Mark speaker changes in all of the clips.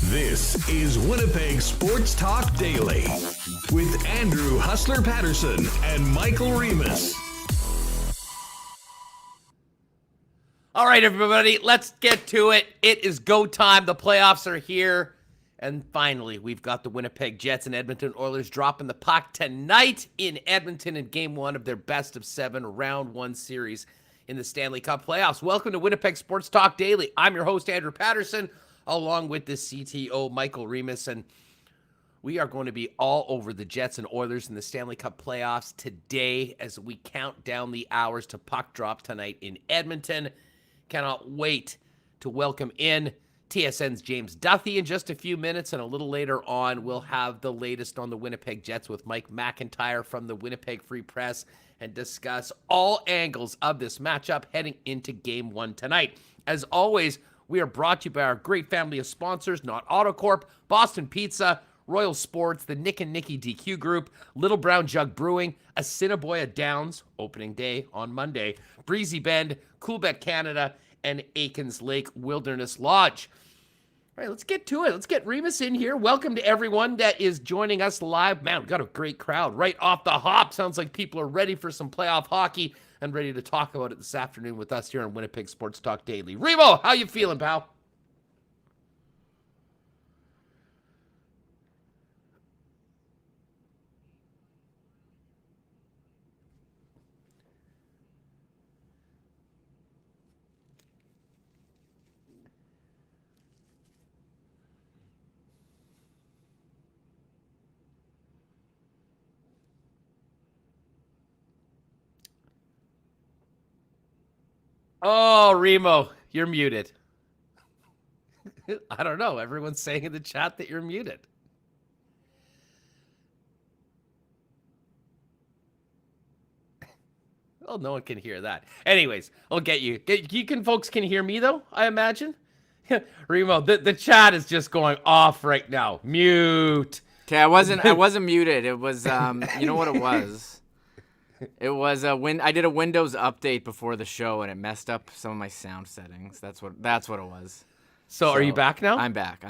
Speaker 1: This is Winnipeg Sports Talk Daily with Andrew Hustler Patterson and Michael Remis.
Speaker 2: All right, everybody, let's get to it. It is go time. The playoffs are here. And finally, we've got the Winnipeg Jets and Edmonton Oilers dropping the puck tonight in Edmonton in Game 1 of their best-of-7 Round 1 series in the Stanley Cup playoffs. Welcome to Winnipeg Sports Talk Daily. I'm your host, Andrew Patterson, along with the CTO, Michael Remis, and we are going to be all over the Jets and Oilers in the Stanley Cup playoffs today as we count down the hours to puck drop tonight in Edmonton. Cannot wait to welcome in TSN's James Duthie in just a few minutes, and a little later on, we'll have the latest on the Winnipeg Jets with Mike McIntyre from the Winnipeg Free Press and discuss all angles of this matchup heading into Game 1 tonight. As always, we are brought to you by our great family of sponsors, Not Autocorp, Boston Pizza, Royal Sports, the Nick and Nicky DQ Group, Little Brown Jug Brewing, Assiniboia Downs, opening day on Monday, Breezy Bend, Coolbeck Canada, and Aikens Lake Wilderness Lodge. All right, let's get to it. Let's get Remis in here. Welcome to everyone that is joining us live. Man, we've got a great crowd right off the hop. Sounds like people are ready for some playoff hockey and ready to talk about it this afternoon with us here on Winnipeg Sports Talk Daily. Remo, how you feeling, pal? Oh, Remo, you're muted. I don't know. Everyone's saying in the chat that you're muted. Well, no one can hear that. Anyways, I'll get you. Folks can hear me, though, I imagine? Remo, the chat is just going off right now. Mute.
Speaker 3: Okay, I wasn't muted. It was, you know what it was? It was I did a Windows update before the show and it messed up some of my sound settings. That's what it was.
Speaker 2: So are you back now?
Speaker 3: I'm back.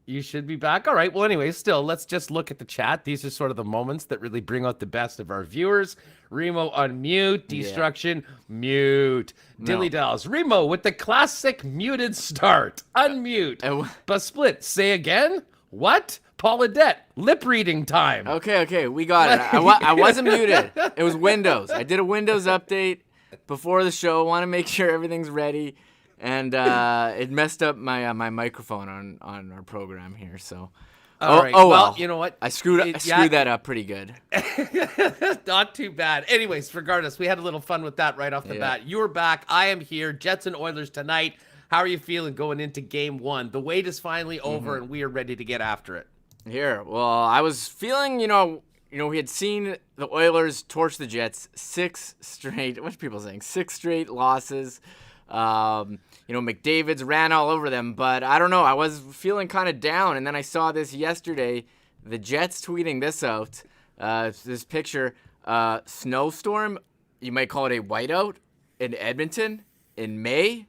Speaker 2: You should be back. All right. Well, anyway, still, let's just look at the chat. These are sort of the moments that really bring out the best of our viewers. Remo, unmute. Destruction, mute. Dilly Dolls. Remo with the classic muted start. Unmute. But split. Say again? What? Paulette, lip reading time.
Speaker 3: Okay, we got it. I wasn't muted. It was Windows. I did a Windows update before the show. Want to make sure everything's ready, and it messed up my my microphone on our program here. So,
Speaker 2: all right. Well, you know what?
Speaker 3: I screwed that up pretty good.
Speaker 2: Not too bad. Anyways, regardless, we had a little fun with that right off the bat. You're back. I am here. Jets and Oilers tonight. How are you feeling going into Game 1? The wait is finally over, and we are ready to get after it.
Speaker 3: Here, well, I was feeling, we had seen the Oilers torch the Jets 6 straight. What's people saying? 6 straight losses. McDavid's ran all over them, but I don't know. I was feeling kind of down, and then I saw this yesterday. The Jets tweeting this out. This picture, snowstorm. You might call it a whiteout in Edmonton in May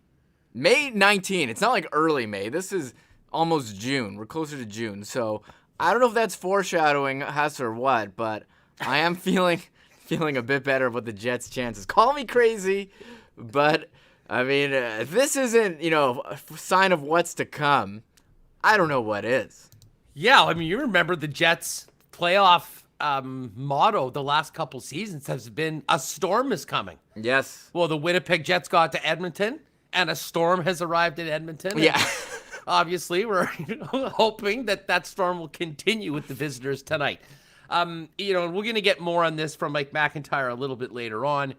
Speaker 3: 19. It's not like early May. This is almost June. We're closer to June, so. I don't know if that's foreshadowing us or what, but I am feeling a bit better about the Jets' chances. Call me crazy, but, I mean, if this isn't, a sign of what's to come, I don't know what is.
Speaker 2: Yeah, I mean, you remember the Jets' playoff motto the last couple seasons has been, a storm is coming.
Speaker 3: Yes.
Speaker 2: Well, the Winnipeg Jets got to Edmonton, and a storm has arrived in Edmonton.
Speaker 3: Yeah.
Speaker 2: Obviously, we're hoping that storm will continue with the visitors tonight. We're going to get more on this from Mike McIntyre a little bit later on.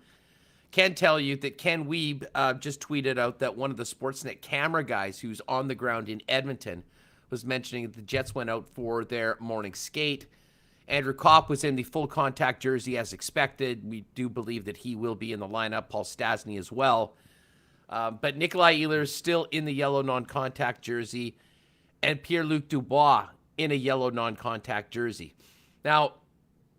Speaker 2: can tell you that Ken Wiebe just tweeted out that one of the Sportsnet camera guys who's on the ground in Edmonton was mentioning that the Jets went out for their morning skate. Andrew Kopp was in the full contact jersey as expected. We do believe that he will be in the lineup. Paul Stastny as well. But Nikolai Ehlers still in the yellow non-contact jersey, and Pierre-Luc Dubois in a yellow non-contact jersey. Now,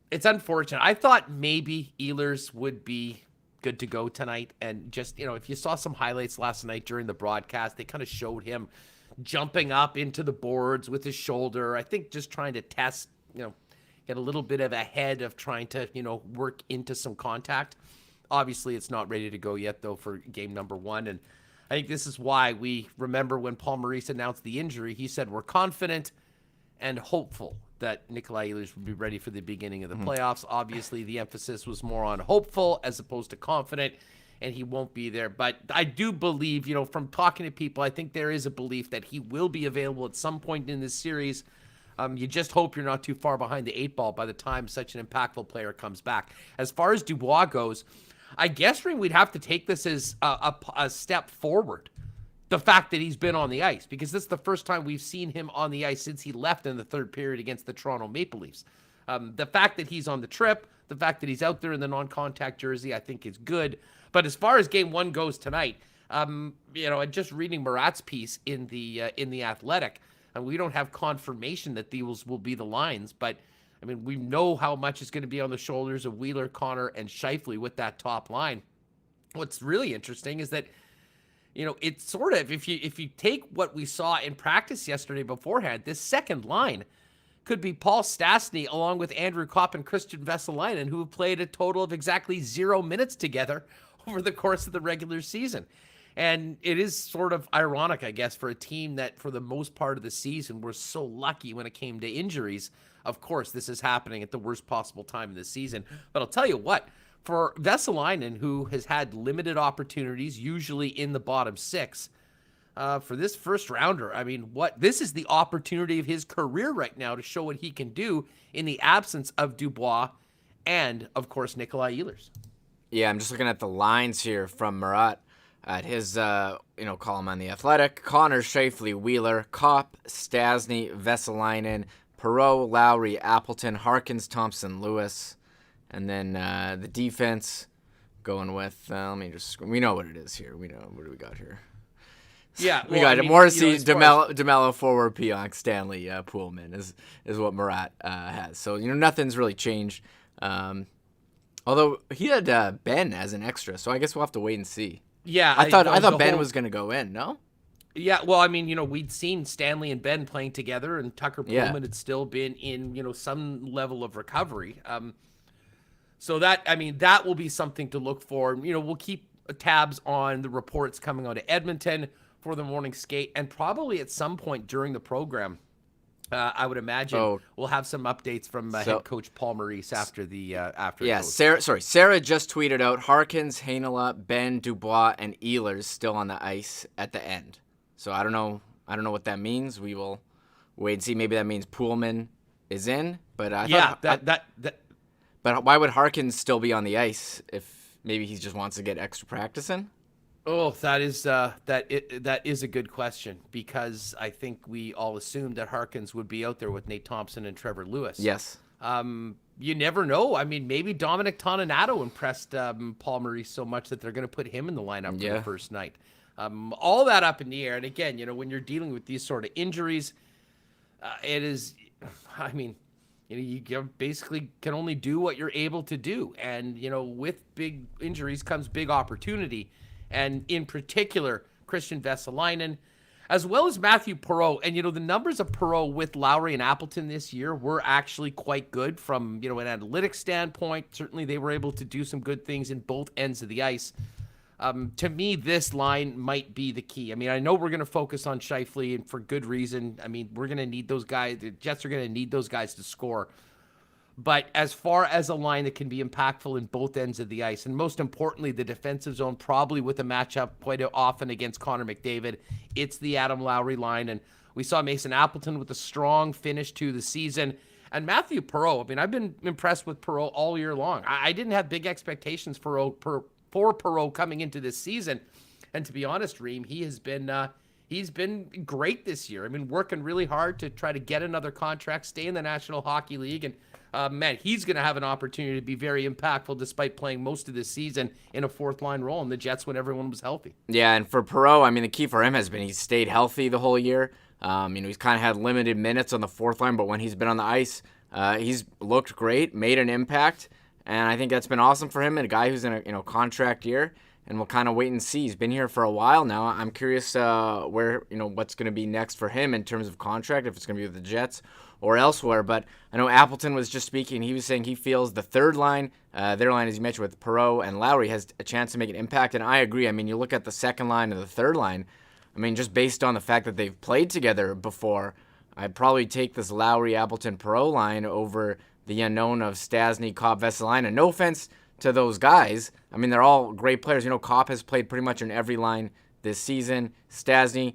Speaker 2: it's unfortunate. I thought maybe Ehlers would be good to go tonight. And just, if you saw some highlights last night during the broadcast, they kind of showed him jumping up into the boards with his shoulder. I think just trying to test, get a little bit of a head of trying to, work into some contact. Obviously, it's not ready to go yet, though, for game number 1. And I think this is why we remember when Paul Maurice announced the injury, he said, we're confident and hopeful that Nikolai Ehlers would be ready for the beginning of the playoffs. Obviously, the emphasis was more on hopeful as opposed to confident, and he won't be there. But I do believe, from talking to people, I think there is a belief that he will be available at some point in this series. You just hope you're not too far behind the 8 ball by the time such an impactful player comes back. As far as Dubois goes, I guess we'd have to take this as a step forward. The fact that he's been on the ice, because this is the first time we've seen him on the ice since he left in the third period against the Toronto Maple Leafs. The fact that he's on the trip, the fact that he's out there in the non-contact jersey, I think is good. But as far as game 1 goes tonight, and just reading Murat's piece in the Athletic, and we don't have confirmation that these will be the lines, but we know how much is going to be on the shoulders of Wheeler, Connor, and Scheifele with that top line. What's really interesting is that, it's sort of, if you take what we saw in practice yesterday beforehand, this second line could be Paul Stastny along with Andrew Kopp and Christian Vesalainen, who have played a total of exactly 0 minutes together over the course of the regular season. And it is sort of ironic, I guess, for a team that for the most part of the season were so lucky when it came to injuries. Of course, this is happening at the worst possible time of the season. But I'll tell you what, for Vesalainen, who has had limited opportunities, usually in the bottom 6, for this first rounder, this is the opportunity of his career right now to show what he can do in the absence of Dubois and, of course, Nikolai Ehlers.
Speaker 3: Yeah, I'm just looking at the lines here from Murat at his, column on The Athletic. Connor, Scheifele, Wheeler, Kopp, Stastny, Vesalainen, Perreault, Lowry, Appleton, Harkins, Thompson, Lewis. And then the defense going with, we know what it is here. We know, what do we got here?
Speaker 2: Yeah.
Speaker 3: We got Morrissey, DeMello, forward, Pionk, Stanley, Poolman is what Murat has. So, nothing's really changed. Although he had Ben as an extra, so I guess we'll have to wait and see.
Speaker 2: Yeah.
Speaker 3: I thought Ben was going to go in, no?
Speaker 2: Yeah, well, we'd seen Stanley and Ben playing together, and Tucker Poolman had still been in, some level of recovery. So that will be something to look for. We'll keep tabs on the reports coming out of Edmonton for the morning skate, and probably at some point during the program, I would imagine we'll have some updates from head coach Paul Maurice after the after.
Speaker 3: Yeah, Sarah just tweeted out Harkins, Heinola, Ben, Dubois, and Ehlers still on the ice at the end. So I don't know what that means. We will wait and see. Maybe that means Poolman is in, but But why would Harkins still be on the ice if maybe he just wants to get extra practice in?
Speaker 2: Oh, that is a good question, because I think we all assumed that Harkins would be out there with Nate Thompson and Trevor Lewis.
Speaker 3: Yes.
Speaker 2: You never know. Maybe Dominic Toninato impressed Paul Maurice so much that they're going to put him in the lineup for the first night. All that up in the air. And again, when you're dealing with these sort of injuries, it is, you basically can only do what you're able to do. And, with big injuries comes big opportunity. And in particular, Christian Vesalainen, as well as Matthew Perreault. And, the numbers of Perreault with Lowry and Appleton this year were actually quite good from, an analytics standpoint. Certainly they were able to do some good things in both ends of the ice. To me, this line might be the key. I know we're going to focus on Scheifele, and for good reason. We're going to need those guys. The Jets are going to need those guys to score. But as far as a line that can be impactful in both ends of the ice, and most importantly, the defensive zone, probably with a matchup quite often against Connor McDavid, it's the Adam Lowry line. And we saw Mason Appleton with a strong finish to the season. And Matthew Perreault, I've been impressed with Perreault all year long. I didn't have big expectations for for Perreault coming into this season. And to be honest, Reem, he's been great this year. I mean, working really hard to try to get another contract, stay in the National Hockey League, and man, he's going to have an opportunity to be very impactful despite playing most of this season in a fourth-line role in the Jets when everyone was healthy.
Speaker 3: Yeah, and for Perreault, I mean, the key for him has been he's stayed healthy the whole year. He's kind of had limited minutes on the fourth line, but when he's been on the ice, he's looked great, made an impact, and I think that's been awesome for him and a guy who's in a contract year. And we'll kind of wait and see. He's been here for a while now. I'm curious where what's going to be next for him in terms of contract, if it's going to be with the Jets or elsewhere. But I know Appleton was just speaking. He was saying he feels the third line, their line, as you mentioned, with Perreault and Lowry, has a chance to make an impact. And I agree. I mean, you look at the second line and the third line. I mean, just based on the fact that they've played together before, I'd probably take this Lowry, Appleton, Perreault line over the unknown of Stastny, Copp, Vesalainen. No offense to those guys. I mean, they're all great players. Copp has played pretty much in every line this season. Stastny,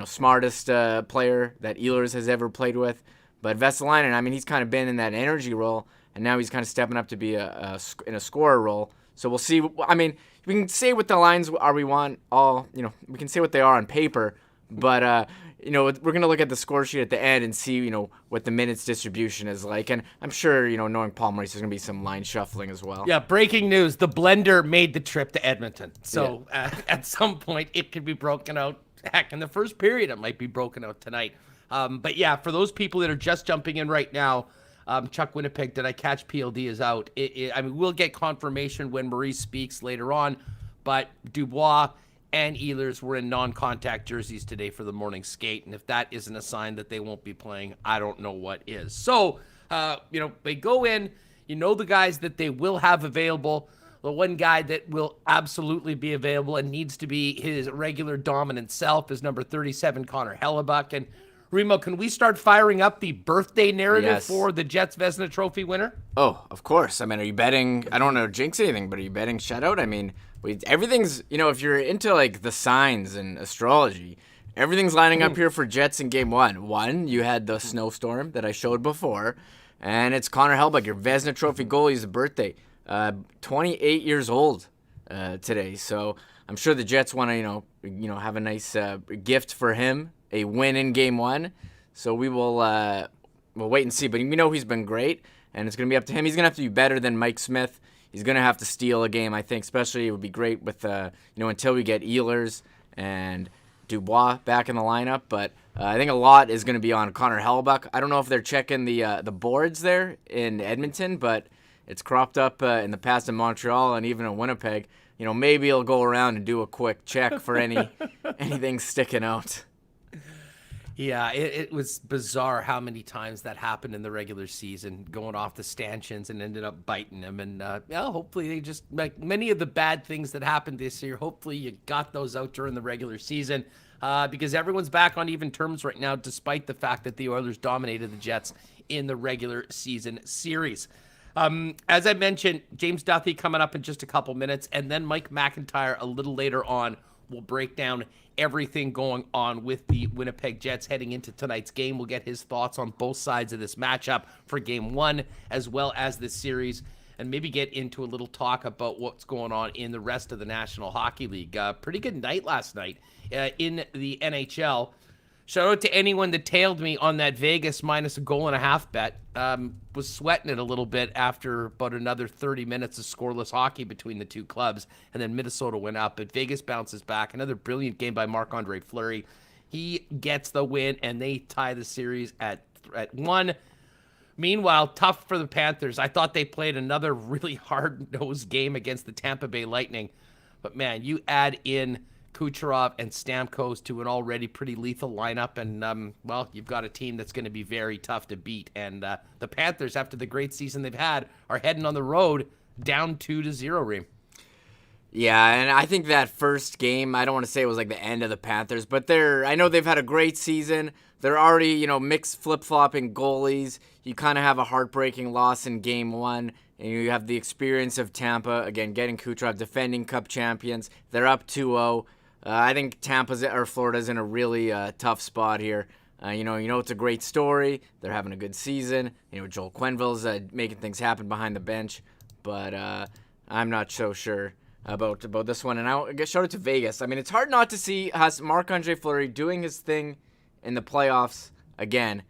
Speaker 3: smartest player that Ehlers has ever played with. But Vesalainen, I mean, he's kind of been in that energy role, and now he's kind of stepping up to be in a scorer role. So we'll see. I mean, we can say what the lines are we want all, we can say what they are on paper, but we're going to look at the score sheet at the end and see, what the minutes distribution is like. And I'm sure, knowing Paul Maurice, there's going to be some line shuffling as well.
Speaker 2: Yeah, breaking news. The blender made the trip to Edmonton. So at some point, it could be broken out. Heck, in the first period, it might be broken out tonight. But yeah, for those people that are just jumping in right now, Chuck Winnipeg, did I catch PLD is out. I mean, we'll get confirmation when Maurice speaks later on. But Dubois and Ehlers were in non-contact jerseys today for the morning skate. And if that isn't a sign that they won't be playing, I don't know what is. So, they go in, the guys that they will have available. The one guy that will absolutely be available and needs to be his regular dominant self is number 37, Connor Hellebuck. And Remo, can we start firing up the birthday narrative for the Jets Vezina Trophy winner?
Speaker 3: Oh, of course. I mean, are you betting? I don't know jinx anything, but are you betting shutout? I mean, everything's, if you're into like the signs and astrology, everything's lining up here for Jets in game one. One, you had the snowstorm that I showed before, and it's Connor Hellebuck, your Vezina Trophy goalie's birthday. 28 years old today. So I'm sure the Jets want to, have a nice gift for him, a win in game one. So we will we'll wait and see. But he's been great, and it's going to be up to him. He's going to have to be better than Mike Smith. He's going to have to steal a game, I think. Especially it would be great with, until we get Ehlers and Dubois back in the lineup. But I think a lot is going to be on Connor Hellebuck. I don't know if they're checking the boards there in Edmonton, but it's cropped up in the past in Montreal and even in Winnipeg. Maybe he'll go around and do a quick check for anything sticking out.
Speaker 2: Yeah, it was bizarre how many times that happened in the regular season, going off the stanchions and ended up biting him. And hopefully they just, like many of the bad things that happened this year, hopefully you got those out during the regular season because everyone's back on even terms right now, despite the fact that the Oilers dominated the Jets in the regular season series. As I mentioned, James Duthie coming up in just a couple minutes, and then Mike McIntyre a little later on will break down everything going on with the Winnipeg Jets heading into tonight's game. We'll get his thoughts on both sides of this matchup for game one, as well as this series, and maybe get into a little talk about what's going on in the rest of the National Hockey League. Pretty good night last night in the NHL. Shout out to anyone that tailed me on that Vegas minus a goal and a half bet. Was sweating it a little bit after about another 30 minutes of scoreless hockey between the two clubs, and then Minnesota went up, but Vegas bounces back. Another brilliant game by Marc-Andre Fleury. He gets the win, and they tie the series at 1. Meanwhile, tough for the Panthers. I thought they played another really hard-nosed game against the Tampa Bay Lightning, but man, you add in Kucherov and Stamkos to an already pretty lethal lineup, and you've got a team that's going to be very tough to beat. And the Panthers, after the great season they've had, are heading on the road down 2-0. Reem.
Speaker 3: Yeah, and I think that first game, I don't want to say it was like the end of the Panthers, but I know they've had a great season. They're already, mixed flip-flopping goalies. You kind of have a heartbreaking loss in game one, and you have the experience of Tampa, again, getting Kucherov, defending Cup champions. They're up 2-0. I think Florida's in a really tough spot here. It's a great story. They're having a good season. Joel Quenneville's making things happen behind the bench, but I'm not so sure about this one, and I'll get shout out to Vegas. I mean, it's hard not to see Marc-Andre Fleury doing his thing in the playoffs again,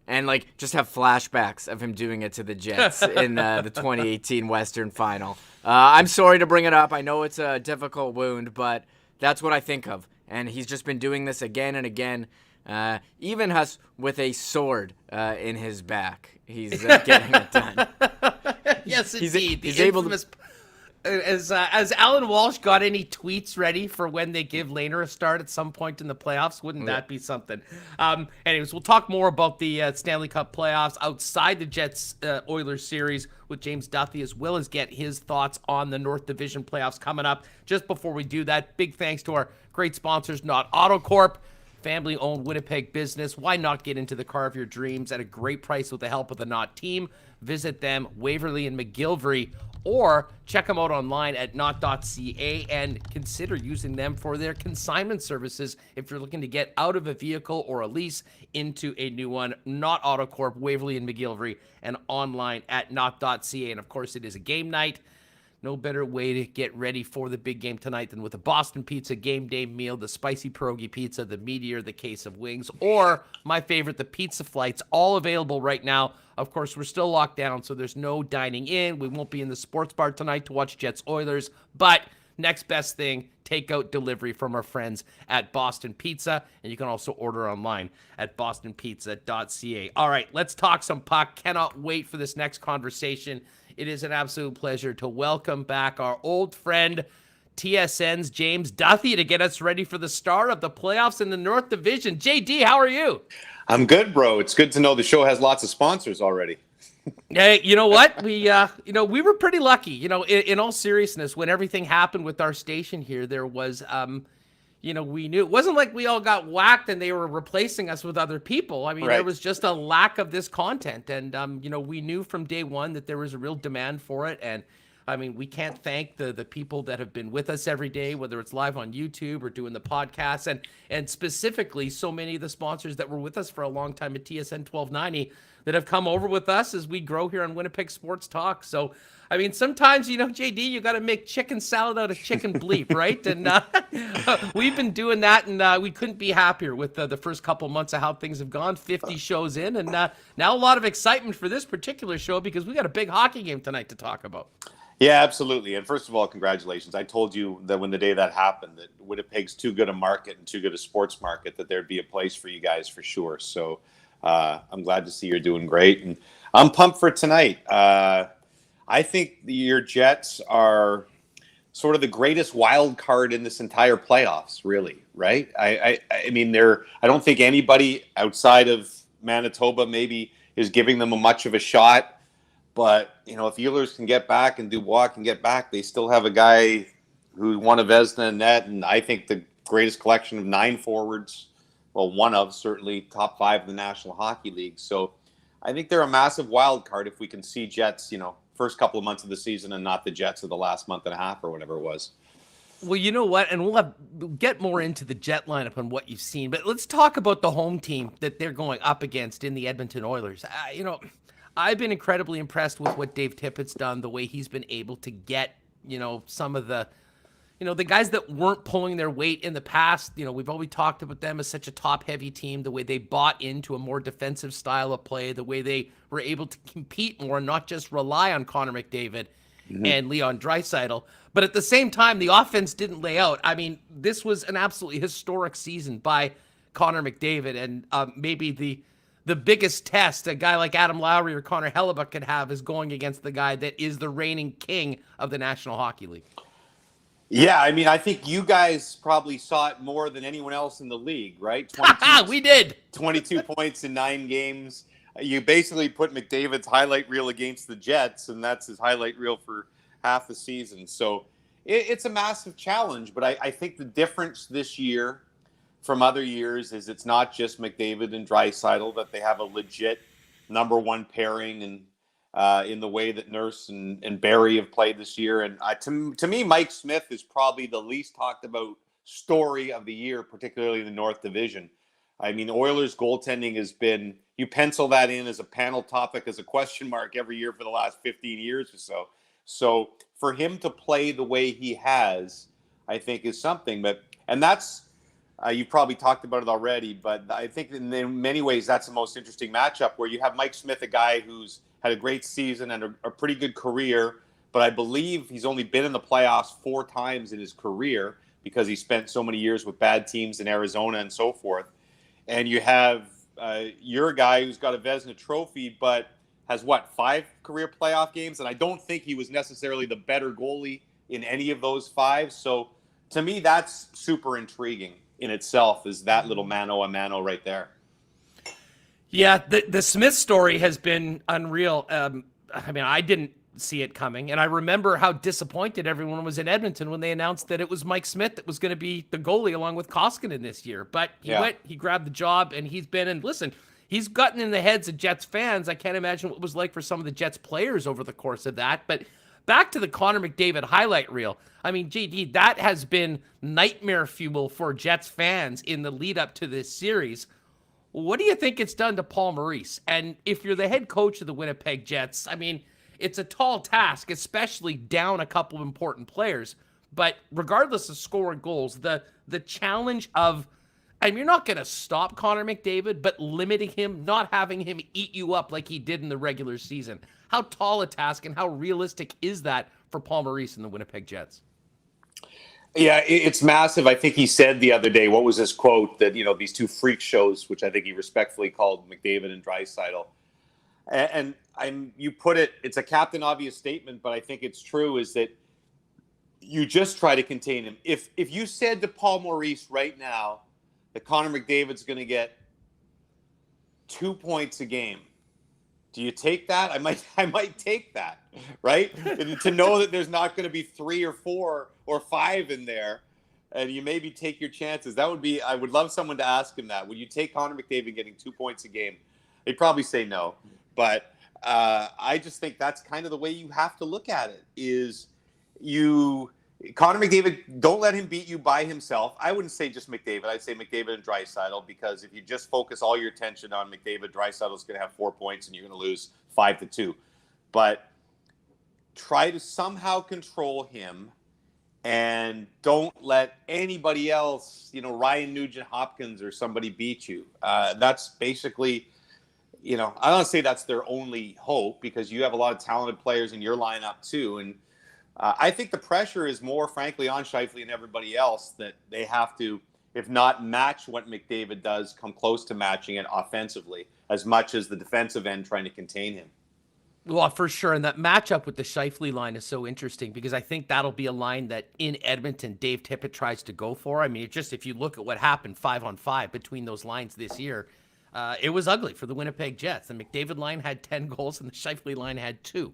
Speaker 3: and like just have flashbacks of him doing it to the Jets in the 2018 Western Final. I'm sorry to bring it up. I know it's a difficult wound, but that's what I think of. And he's just been doing this again and again. Even us with a sword in his back, he's getting it done.
Speaker 2: Yes, indeed.
Speaker 3: He's able to.
Speaker 2: As Alan Walsh got any tweets ready for when they give Lehner a start at some point in the playoffs, wouldn't that be something? Anyways, we'll talk more about the Stanley Cup playoffs outside the Jets Oilers series with James Duthie, as well as get his thoughts on the North Division playoffs coming up. Just before we do that, big thanks to our great sponsors, Knott AutoCorp. Family-owned Winnipeg business. Why not get into the car of your dreams at a great price with the help of the Knott team? Visit them, Waverly and McGillivray, or check them out online at knott.ca and consider using them for their consignment services if you're looking to get out of a vehicle or a lease into a new one. Knott AutoCorp, Waverly and McGillivray, and online at knott.ca. And of course, it is a game night. No better way to get ready for the big game tonight than with a Boston Pizza game day meal, the spicy pierogi pizza, the meteor, the case of wings, or my favorite, the pizza flights, all available right now. Of course, we're still locked down, so there's no dining in. We won't be in the sports bar tonight to watch Jets Oilers, but next best thing, takeout delivery from our friends at Boston Pizza, and you can also order online at bostonpizza.ca. All right, let's talk some puck. Cannot wait for this next conversation. It is an absolute pleasure to welcome back our old friend, TSN's James Duthie, to get us ready for the start of the playoffs in the North Division. JD, how are you?
Speaker 4: I'm good, bro. It's good to know the show has lots of sponsors already.
Speaker 2: Hey, you know what? We were pretty lucky. In all seriousness, when everything happened with our station here, there was, we knew it wasn't like we all got whacked and they were replacing us with other people. I mean,
Speaker 4: Right.
Speaker 2: There was just a lack of this content. And, we knew from day one that there was a real demand for it. And, I mean, we can't thank the people that have been with us every day, whether it's live on YouTube or doing the podcasts. And specifically, so many of the sponsors that were with us for a long time at TSN 1290 that have come over with us as we grow here on Winnipeg Sports Talk. So, I mean, sometimes, JD, you got to make chicken salad out of chicken bleep, right? And we've been doing that, and we couldn't be happier with the first couple months of how things have gone. 50 shows in, and now a lot of excitement for this particular show because we got a big hockey game tonight to talk about.
Speaker 4: Yeah, absolutely. And first of all, congratulations. I told you that when the day that happened, that Winnipeg's too good a market and too good a sports market, that there'd be a place for you guys for sure. So I'm glad to see you're doing great. And I'm pumped for tonight. I think your Jets are sort of the greatest wild card in this entire playoffs, really, right? I mean, I don't think anybody outside of Manitoba maybe is giving them much of a shot. But, if Ehlers can get back and Dubois can get back, they still have a guy who won a Vezina net, and I think the greatest collection of 9 forwards, well, one of certainly top 5 in the National Hockey League. So I think they're a massive wild card if we can see Jets, first couple of months of the season and not the Jets of the last month and a half or whatever it was.
Speaker 2: Well, you know what? And we'll get more into the Jet lineup and what you've seen. But let's talk about the home team that they're going up against in the Edmonton Oilers. I've been incredibly impressed with what Dave Tippett's done, the way he's been able to get, some of the, the guys that weren't pulling their weight in the past. We've always talked about them as such a top-heavy team, the way they bought into a more defensive style of play, the way they were able to compete more and not just rely on Connor McDavid and Leon Draisaitl. But at the same time, the offense didn't lay out. I mean, this was an absolutely historic season by Connor McDavid, and maybe the biggest test a guy like Adam Lowry or Connor Hellebuyck could have is going against the guy that is the reigning king of the National Hockey League.
Speaker 4: Yeah, I mean, I think you guys probably saw it more than anyone else in the league, right?
Speaker 2: We did.
Speaker 4: 22 points in 9 games. You basically put McDavid's highlight reel against the Jets, and that's his highlight reel for half the season. So it's a massive challenge, but I think the difference this year from other years is it's not just McDavid and Draisaitl, that they have a legit number one pairing and in the way that Nurse and Barrie have played this year. And to me, Mike Smith is probably the least talked about story of the year, particularly in the North Division. I mean, Oilers goaltending has been, you pencil that in as a panel topic, as a question mark every year for the last 15 years or so. So for him to play the way he has, I think is something. And that's you've probably talked about it already, but I think in many ways that's the most interesting matchup, where you have Mike Smith, a guy who's had a great season and a pretty good career, but I believe he's only been in the playoffs 4 times in his career because he spent so many years with bad teams in Arizona and so forth. And you have your guy who's got a Vezina trophy, but has 5 career playoff games, and I don't think he was necessarily the better goalie in any of those 5. So to me, that's super intriguing in itself, is that little mano a mano right there.
Speaker 2: Yeah, the Smith story has been unreal. I mean, I didn't see it coming, and I remember how disappointed everyone was in Edmonton when they announced that it was Mike Smith that was going to be the goalie along with Koskinen this year. But he went, he grabbed the job, and he's been, and listen, he's gotten in the heads of Jets fans. I can't imagine what it was like for some of the Jets players over the course of that. But back to the Connor McDavid highlight reel. I mean, GD, that has been nightmare fuel for Jets fans in the lead up to this series. What do you think it's done to Paul Maurice? And if you're the head coach of the Winnipeg Jets, I mean, it's a tall task, especially down a couple of important players. But regardless of scoring goals, the challenge of, I mean, you're not going to stop Connor McDavid, but limiting him, not having him eat you up like he did in the regular season. How tall a task and how realistic is that for Paul Maurice and the Winnipeg Jets?
Speaker 4: Yeah, it's massive. I think he said the other day, what was his quote, that, these 2 freak shows, which I think he respectfully called McDavid and Draisaitl. And you put it, it's a Captain Obvious statement, but I think it's true, is that you just try to contain him. If you said to Paul Maurice right now that Connor McDavid's going to get 2 points a game, do you take that? I might take that, right? And to know that there's not going to be 3 or 4 or 5 in there, and you maybe take your chances. That would be, I would love someone to ask him that. Would you take Connor McDavid getting 2 points a game? They'd probably say no. But I just think that's kind of the way you have to look at it, is Connor McDavid, don't let him beat you by himself. I wouldn't say just McDavid. I'd say McDavid and Draisaitl, because if you just focus all your attention on McDavid, Draisaitl's going to have 4 points and you're going to lose 5-2. But try to somehow control him and don't let anybody else, Ryan Nugent-Hopkins or somebody beat you. That's basically, I don't say that's their only hope, because you have a lot of talented players in your lineup too. And I think the pressure is more, frankly, on Scheifele and everybody else, that they have to, if not match what McDavid does, come close to matching it offensively, as much as the defensive end trying to contain him.
Speaker 2: Well, for sure. And that matchup with the Scheifele line is so interesting, because I think that'll be a line that in Edmonton, Dave Tippett tries to go for. I mean, if you look at what happened 5-on-5 between those lines this year, it was ugly for the Winnipeg Jets. The McDavid line had 10 goals and the Scheifele line had 2.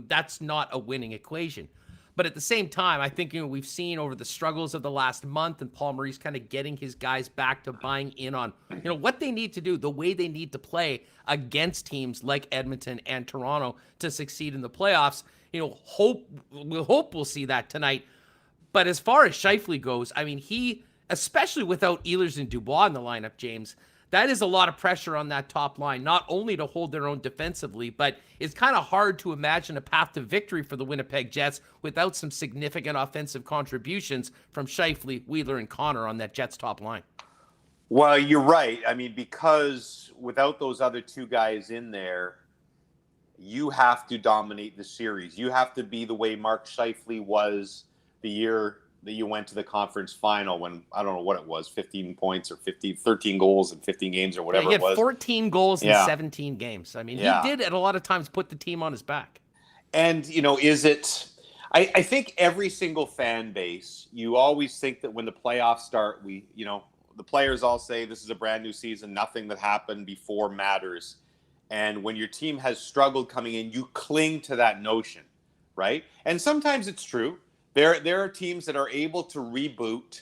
Speaker 2: That's not a winning equation. But at the same time, I think we've seen over the struggles of the last month, and Paul Maurice kind of getting his guys back to buying in on what they need to do, the way they need to play against teams like Edmonton and Toronto to succeed in the playoffs. We'll see that tonight. But as far as Scheifele goes, I mean, he, especially without Ehlers and Dubois in the lineup, James, that is a lot of pressure on that top line, not only to hold their own defensively, but it's kind of hard to imagine a path to victory for the Winnipeg Jets without some significant offensive contributions from Scheifele, Wheeler, and Connor on that Jets top line.
Speaker 4: Well, you're right. I mean, because without those other 2 guys in there, you have to dominate the series. You have to be the way Mark Scheifele was the year that you went to the conference final, when, I don't know what it was, 15 points or 13 goals in 15 games or whatever it was.
Speaker 2: 14 goals in 17 games. I mean, he did at a lot of times put the team on his back.
Speaker 4: And, is it, I think every single fan base, you always think that when the playoffs start, the players all say this is a brand new season, nothing that happened before matters. And when your team has struggled coming in, you cling to that notion, right? And sometimes it's true. There are teams that are able to reboot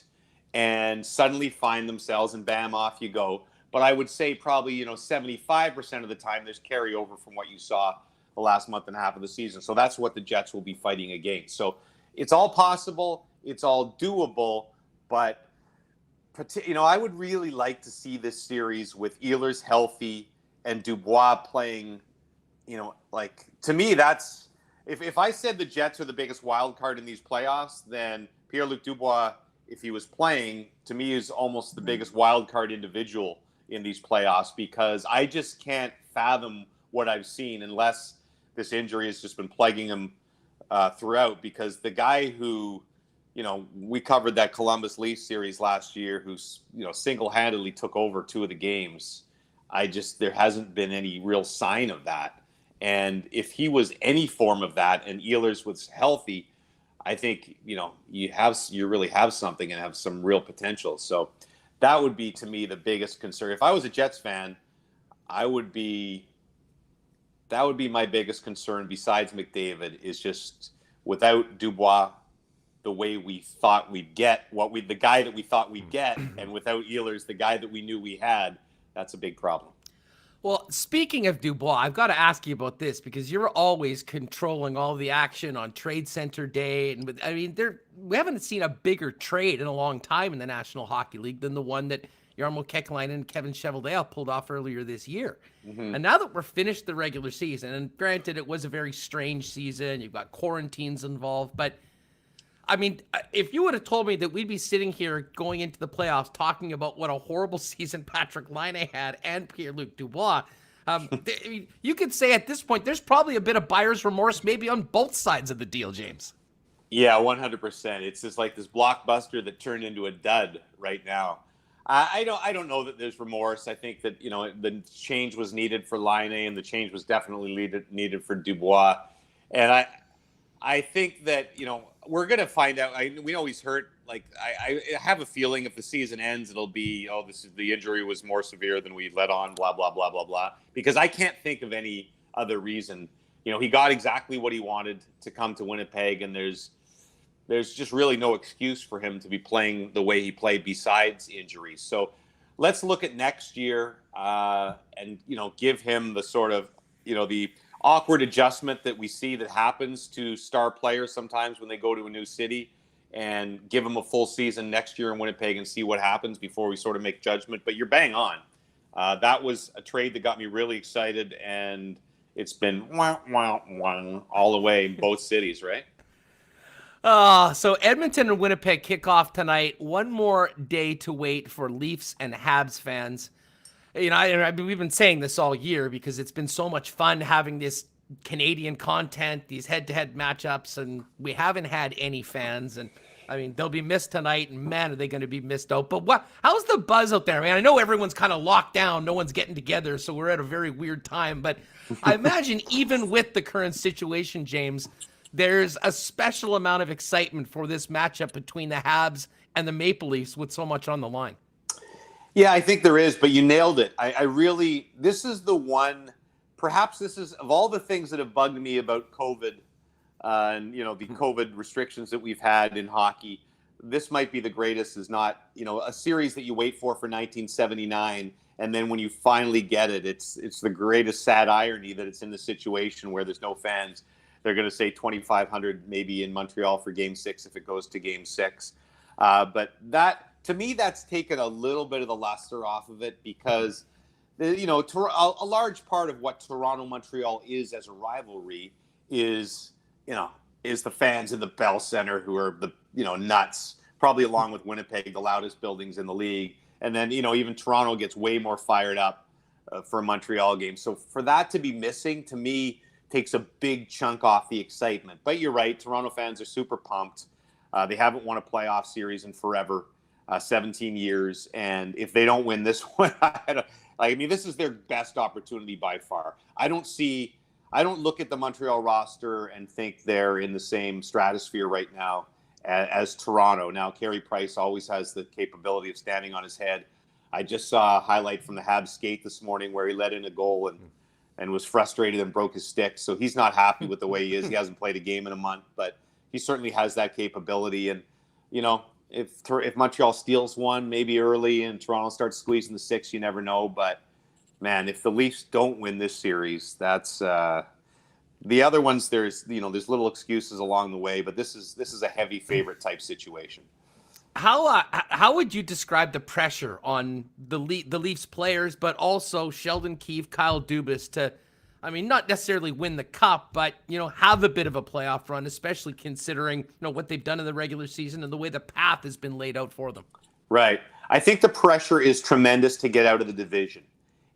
Speaker 4: and suddenly find themselves, and bam, off you go. But I would say probably, 75% of the time there's carryover from what you saw the last month and a half of the season. So that's what the Jets will be fighting against. So it's all possible. It's all doable. But, I would really like to see this series with Ehlers healthy and Dubois playing, to me, that's if I said the Jets are the biggest wild card in these playoffs, then Pierre-Luc Dubois, if he was playing, to me is almost the biggest wild card individual in these playoffs, because I just can't fathom what I've seen unless this injury has just been plaguing him throughout. Because the guy who, we covered that Columbus Leafs series last year, who's, single-handedly took over 2 of the games. There hasn't been any real sign of that. And if he was any form of that and Ehlers was healthy, I think, you really have something and have some real potential. So that would be, to me, the biggest concern. If I was a Jets fan, that would be my biggest concern besides McDavid, is just without Dubois, the way we thought we'd get, the guy that we thought we'd get, and without Ehlers, the guy that we knew we had, that's a big problem.
Speaker 2: Well, speaking of Dubois, I've got to ask you about this, because you're always controlling all the action on Trade Center Day. And we haven't seen a bigger trade in a long time in the National Hockey League than the one that Jarmo Kekalainen and Kevin Cheveldayoff pulled off earlier this year. Mm-hmm. And now that we're finished the regular season, and granted, it was a very strange season, you've got quarantines involved, but if you would have told me that we'd be sitting here going into the playoffs talking about what a horrible season Patrick Laine had and Pierre-Luc Dubois, you could say at this point there's probably a bit of buyer's remorse maybe on both sides of the deal, James.
Speaker 4: Yeah, 100%. It's just like this blockbuster that turned into a dud right now. I don't know that there's remorse. I think that, the change was needed for Laine, and the change was definitely needed for Dubois. And I think that, we're going to find out. We always hurt. I have a feeling if the season ends, it'll be, the injury was more severe than we let on, blah, blah, blah, blah, blah. Because I can't think of any other reason. He got exactly what he wanted to come to Winnipeg, and there's just really no excuse for him to be playing the way he played besides injuries. So let's look at next year and, give him the sort of, the awkward adjustment that we see that happens to star players sometimes when they go to a new city, and give them a full season next year in Winnipeg and see what happens before we sort of make judgment. But you're bang on. That was a trade that got me really excited, and it's been wah, wah, wah, all the way in both cities, right?
Speaker 2: So Edmonton and Winnipeg kick off tonight. One more day to wait for Leafs and Habs fans. We've been saying this all year because it's been so much fun having this Canadian content, these head-to-head matchups, and we haven't had any fans. And they'll be missed tonight, and man, are they going to be missed out. But how's the buzz out there? I know everyone's kind of locked down. No one's getting together, so we're at a very weird time. But I imagine even with the current situation, James, there's a special amount of excitement for this matchup between the Habs and the Maple Leafs with so much on the line.
Speaker 4: Yeah, I think there is, but you nailed it. This is the one, perhaps this is, of all the things that have bugged me about COVID and, the COVID restrictions that we've had in hockey, this might be the greatest. Is not, a series that you wait for 1979. And then when you finally get it, it's the greatest sad irony that it's in the situation where there's no fans. They're going to say 2,500 maybe in Montreal for Game 6 if it goes to Game 6. But that, to me, that's taken a little bit of the luster off of it, because, a large part of what Toronto-Montreal is as a rivalry is the fans in the Bell Center who are the, nuts, probably along with Winnipeg, the loudest buildings in the league. And then, even Toronto gets way more fired up for a Montreal game. So for that to be missing, to me, takes a big chunk off the excitement. But you're right, Toronto fans are super pumped. They haven't won a playoff series in forever, 17 years. And if they don't win this one, this is their best opportunity by far. I don't look at the Montreal roster and think they're in the same stratosphere right now as Toronto. Now, Carey Price always has the capability of standing on his head. I just saw a highlight from the Habs skate this morning where he let in a goal and was frustrated and broke his stick. So he's not happy with the way he is. He hasn't played a game in a month, but he certainly has that capability. And, if Montreal steals one, maybe early, and Toronto starts squeezing the 6, you never know. But, man, if the Leafs don't win this series, that's the other ones. There's little excuses along the way, but this is a heavy favorite type situation.
Speaker 2: How would you describe the pressure on the Leafs players, but also Sheldon Keefe, Kyle Dubas to, I mean, not necessarily win the cup, but, have a bit of a playoff run, especially considering, what they've done in the regular season and the way the path has been laid out for them.
Speaker 4: Right. I think the pressure is tremendous to get out of the division.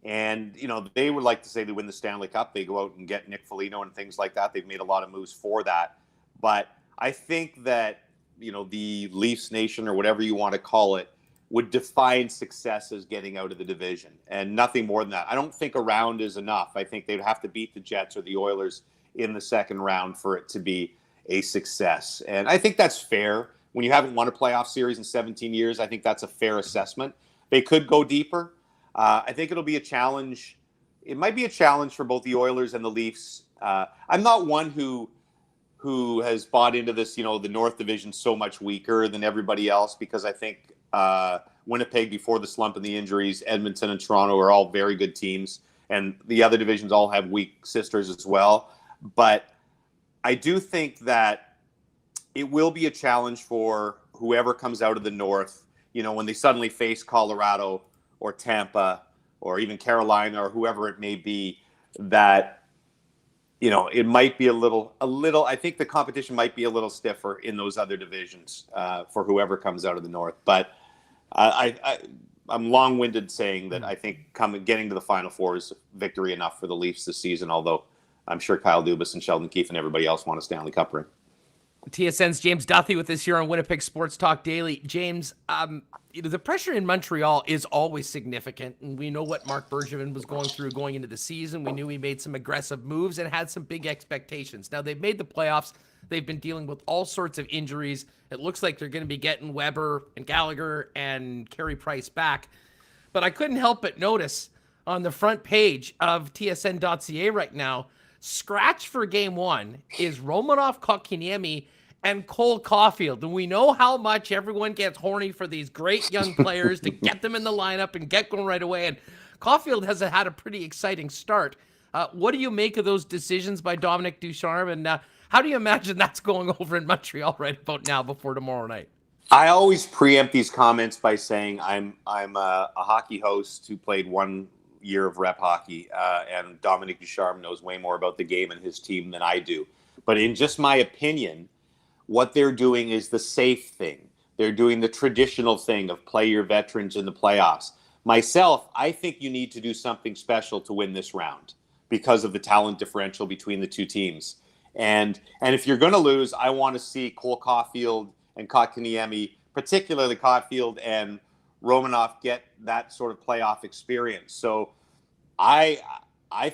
Speaker 4: And, they would like to say they win the Stanley Cup. They go out and get Nick Foligno and things like that. They've made a lot of moves for that. But I think that, the Leafs Nation, or whatever you want to call it, would define success as getting out of the division and nothing more than that. I don't think a round is enough. I think they'd have to beat the Jets or the Oilers in the second round for it to be a success. And I think that's fair. When you haven't won a playoff series in 17 years, I think that's a fair assessment. They could go deeper. I think it'll be a challenge. It might be a challenge for both the Oilers and the Leafs. I'm not one who has bought into this, the North Division so much weaker than everybody else, because I think Winnipeg, before the slump and the injuries, Edmonton and Toronto are all very good teams, and the other divisions all have weak sisters as well. But I do think that it will be a challenge for whoever comes out of the North, when they suddenly face Colorado or Tampa or even Carolina or whoever it may be, that it might be a little. I think the competition might be a little stiffer in those other divisions for whoever comes out of the North. But I'm long-winded saying that I think getting to the Final Four is victory enough for the Leafs this season. Although I'm sure Kyle Dubas and Sheldon Keefe and everybody else want a Stanley Cup ring.
Speaker 2: TSN's James Duthie with us here on Winnipeg Sports Talk Daily. James, the pressure in Montreal is always significant, and we know what Marc Bergevin was going through going into the season. We knew he made some aggressive moves and had some big expectations. Now, they've made the playoffs. They've been dealing with all sorts of injuries. It looks like they're going to be getting Weber and Gallagher and Carey Price back. But I couldn't help but notice on the front page of TSN.ca right now, scratch for game one is Romanov, Kotkaniemi, and Cole Caulfield. And we know how much everyone gets horny for these great young players to get them in the lineup and get going right away. And Caulfield has had a pretty exciting start. What do you make of those decisions by Dominic Ducharme? And how do you imagine that's going over in Montreal right about now before tomorrow night?
Speaker 4: I always preempt these comments by saying I'm a hockey host who played 1 year of rep hockey, and Dominic Ducharme knows way more about the game and his team than I do. But in just my opinion, what they're doing is the safe thing. They're doing the traditional thing of play your veterans in the playoffs. Myself, I think you need to do something special to win this round because of the talent differential between the two teams. And if you're going to lose, I want to see Cole Caulfield and Kotkaniemi, particularly Caulfield and Romanov, get that sort of playoff experience. So I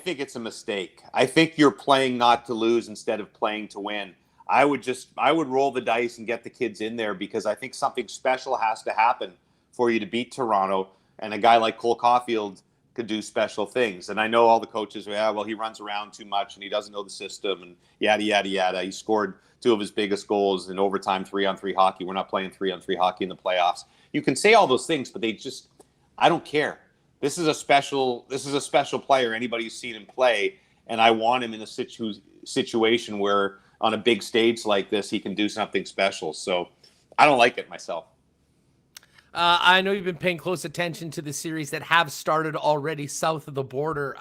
Speaker 4: think it's a mistake. I think you're playing not to lose instead of playing to win. I would roll the dice and get the kids in there, because I think something special has to happen for you to beat Toronto. And a guy like Cole Caulfield could do special things. And I know all the coaches, he runs around too much and he doesn't know the system and yada, yada, yada. He scored 2 of his biggest goals in overtime 3-on-3 hockey. We're not playing 3-on-3 hockey in the playoffs. You can say all those things, but I don't care. This is a special player. Anybody who's seen him play, and I want him in a situation where on a big stage like this, he can do something special. So I don't like it myself.
Speaker 2: I know you've been paying close attention to the series that have started already south of the border.